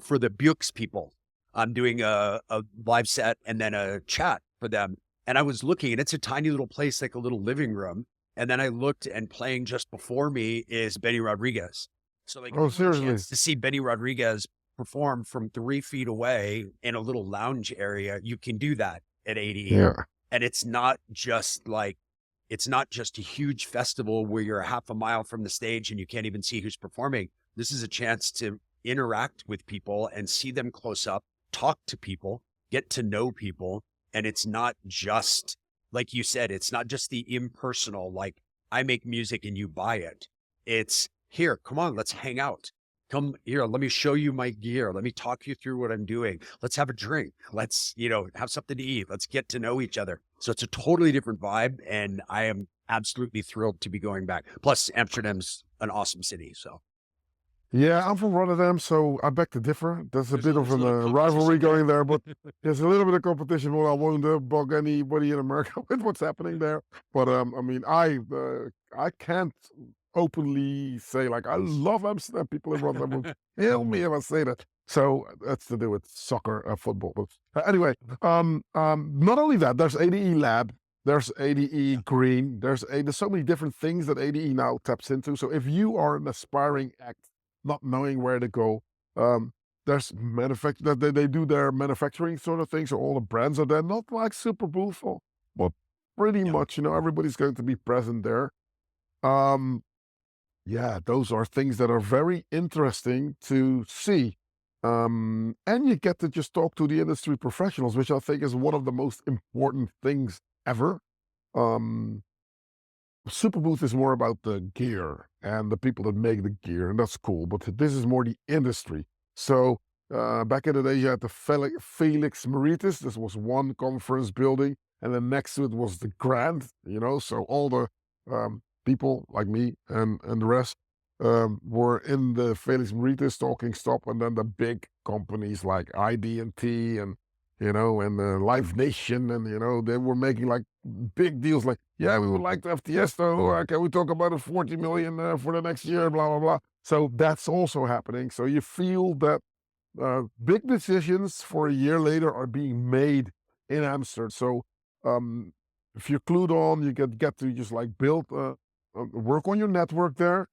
for the Bukes people, I'm doing a live set and then a chat for them. And I was looking, and it's a tiny little place, like a little living room. And then I looked, and playing just before me is Benny Rodriguez. So like, Oh, if you want a seriously? chance to see Benny Rodriguez perform from 3 feet away in a little lounge area, you can do that at ADE. Yeah. And it's not just a huge festival where you're a half a mile from the stage and you can't even see who's performing. This is a chance to interact with people and see them close up, talk to people, get to know people. And it's not just, like you said, it's not just the impersonal, like I make music and you buy it. It's here, come on, let's hang out. Come here, let me show you my gear. Let me talk you through what I'm doing. Let's have a drink. Let's, have something to eat. Let's get to know each other. So it's a totally different vibe. And I am absolutely thrilled to be going back. Plus, Amsterdam's an awesome city. So Yeah, I'm from Rotterdam, so I beg to differ. There's a bit of a a little rivalry competition there. going there, but there's a little bit of competition. Well, I won't bug anybody in America with what's happening there. But I mean, I can't openly say like I love Amsterdam. People in Rotterdam will kill me if I say that. So that's to do with soccer, football. But anyway, not only that, there's ADE Lab. There's ADE Green. There's so many different things that ADE now taps into. So if you are an aspiring act, not knowing where to go, there's that they do their manufacturing sort of thing. So all the brands are there, not like Super Boothful, but pretty much, everybody's going to be present there. Um, Yeah, those are things that are very interesting to see. And you get to just talk to the industry professionals, which I think is one of the most important things ever. Um, Superbooth is more about the gear and the people that make the gear, and that's cool. But this is more the industry. So back in the day, you had the Felix Meritis. This was one conference building, and then next to it was the Grand. So all the people like me and the rest were in the Felix Meritis talking stop, and then the big companies like ID&T and Live Nation, and they were making like big deals like, yeah, we would like to have Tiesto. Can we talk about a 40 million for the next year? Blah, blah, blah. So that's also happening. So you feel that big decisions for a year later are being made in Amsterdam. So um, if you're clued on, you get to just like build, work on your network there,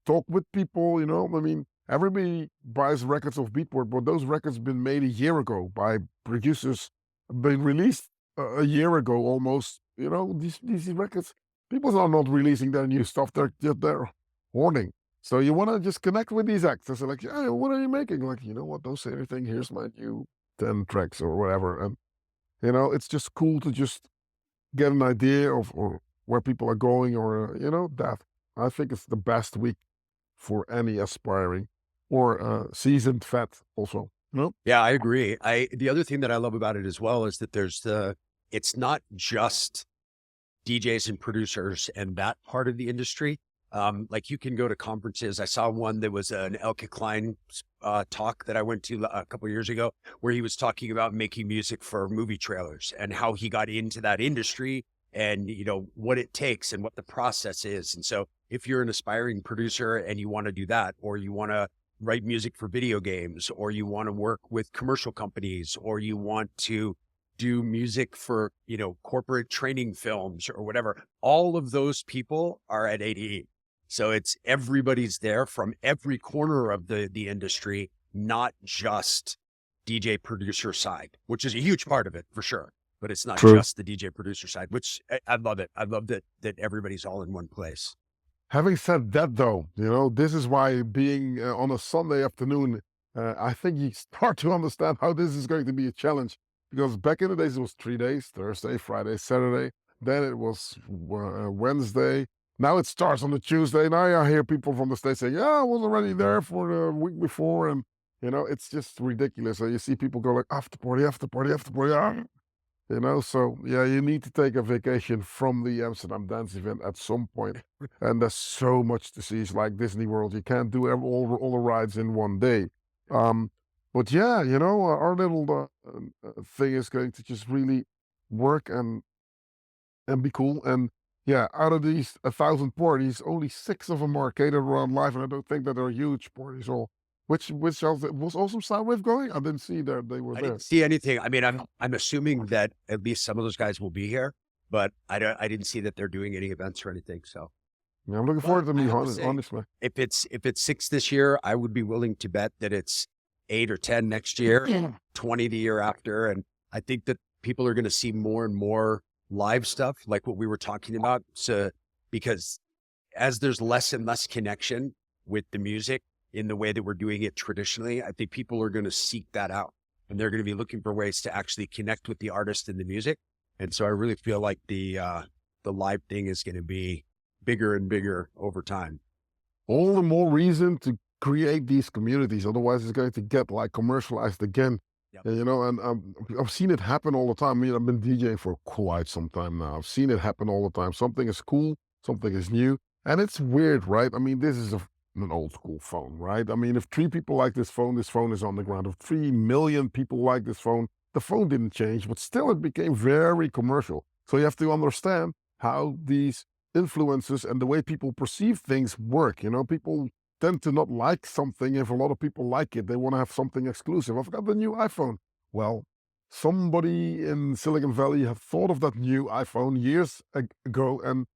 talk with people. I mean, everybody buys records of Beatport, but those records been made a year ago by producers, been released a year ago almost. These records, people are not releasing their new stuff. They're hoarding. So you want to just connect with these actors. They're like, yeah, what are you making? Like, you know what? Don't say anything. Here's my new 10 tracks or whatever. And it's just cool to just get an idea of or where people are going, or that. I think it's the best week for any aspiring or seasoned vet also. No? Yeah, I agree. The other thing that I love about it as well is that it's not just DJs and producers and that part of the industry. Like you can go to conferences. I saw one that was an Elke Klein talk that I went to a couple of years ago, where he was talking about making music for movie trailers and how he got into that industry, and what it takes and what the process is. And so if you're an aspiring producer and you want to do that, or you want to write music for video games, or you want to work with commercial companies, or you want to do music for, corporate training films or whatever, all of those people are at ADE. So it's everybody's there from every corner of the industry, not just DJ producer side, which is a huge part of it for sure. But it's not True. just the DJ producer side, which I love it. I love that everybody's all in one place. Having said that, though, this is why being on a Sunday afternoon, I think you start to understand how this is going to be a challenge. Because back in the days, it was 3 days, Thursday, Friday, Saturday. Then it was Wednesday. Now it starts on a Tuesday. Now I hear people from the States saying, yeah, I was already there for the week before. And, it's just ridiculous. So you see people go like, after party, after party, after party. So yeah, you need to take a vacation from the Amsterdam Dance Event at some point. And there's so much to see. It's like Disney World. You can't do all the rides in one day. But yeah, our little thing is going to just really work and be cool. And yeah, out of these 1,000 parties, only 6 of them are catered around live, and I don't think that they're huge parties. All which else was also Soundwave going? I didn't see that they were I there. didn't see anything. I mean, I'm assuming that at least some of those guys will be here, but I didn't see that they're doing any events or anything. So Yeah, I'm looking forward to me, honestly. if it's 6 this year, I would be willing to bet that it's 8 or 10 next year, 20 the year after. And I think that people are going to see more and more live stuff, like what we were talking about. So, because as there's less and less connection with the music in the way that we're doing it traditionally, I think people are going to seek that out, and they're going to be looking for ways to actually connect with the artist and the music. And so I really feel like the live thing is going to be bigger and bigger over time. All the more reason to create these communities. Otherwise, it's going to get like commercialized again. Yep. And I've seen it happen all the time. I mean, I've been DJing for quite some time now. I've seen it happen all the time. Something is cool, something is new, and it's weird, right? I mean, this is an old school phone, right? I mean, if 3 people like this phone is on the ground. If 3 million people like this phone, the phone didn't change, but still it became very commercial. So you have to understand how these influences and the way people perceive things work. People tend to not like something if a lot of people like it. They want to have something exclusive. I've got the new iPhone. Well, somebody in Silicon Valley had thought of that new iPhone years ago, and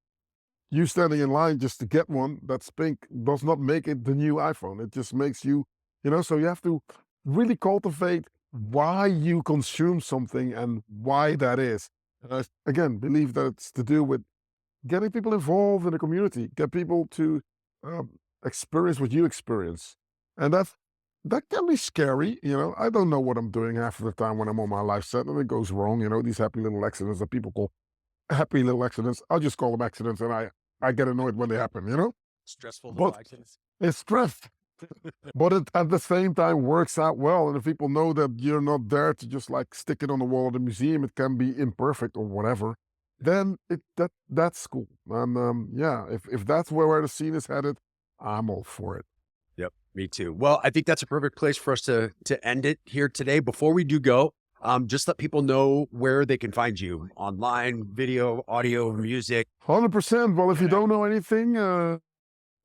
you standing in line just to get one that's pink does not make it the new iPhone. It just makes you, so you have to really cultivate why you consume something and why that is. And I, again, believe that it's to do with getting people involved in the community, get people to experience what you experience. And that can be scary, you know. I don't know what I'm doing half of the time when I'm on my live set and it goes wrong, you know, these happy little accidents that people call happy little accidents. I'll just call them accidents and I get annoyed when they happen, you know? Stressful little But accidents. it's stress. But it at the same time works out well. And if people know that you're not there to just like stick it on the wall of the museum, it can be imperfect or whatever, then that's cool. And yeah, if that's where the scene is headed, I'm all for it. Yep, me too. Well, I think that's a perfect place for us to end it here today. Before we do go, just let people know where they can find you online, video, audio, music. 100%. Well, if you don't know anything,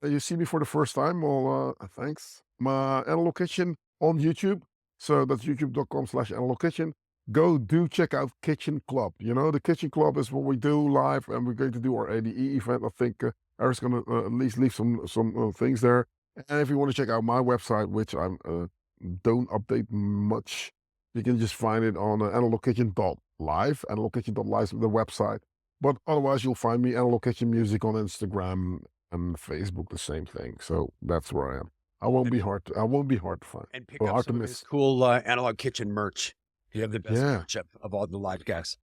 you see me for the first time, well, thanks. My Analog Kitchen on YouTube. So that's youtube.com/Analog Kitchen. Go do check out Kitchen Club. You know, the Kitchen Club is what we do live, and we're going to do our ADE event. I think Eric's going to at least leave some things there. And if you want to check out my website, which I don't update much, you can just find it on analogkitchen.live. Analogkitchen.live is the website. But otherwise, you'll find me Analog Kitchen Music on Instagram and Facebook, the same thing. So that's where I am. I won't be hard to find. And pick up some of this cool Analog Kitchen merch. You have the best merch of all the live guys.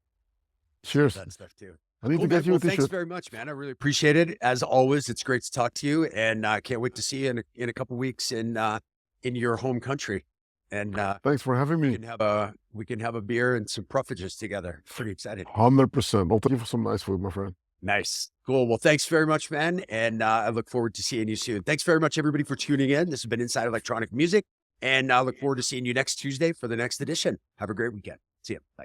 Cheers. That stuff too. I need to get you a t-shirt. Thanks very much, man. I really appreciate it. As always, it's great to talk to you, and I can't wait to see you in a couple of weeks in your home country. And thanks for having me. We can have a beer and some puffages together. Pretty excited. 100%. I'll take you for some nice food, my friend. Nice. Cool. Well, thanks very much, man. And I look forward to seeing you soon. Thanks very much, everybody, for tuning in. This has been Inside Electronic Music. And I look forward to seeing you next Tuesday for the next edition. Have a great weekend. See you. Bye.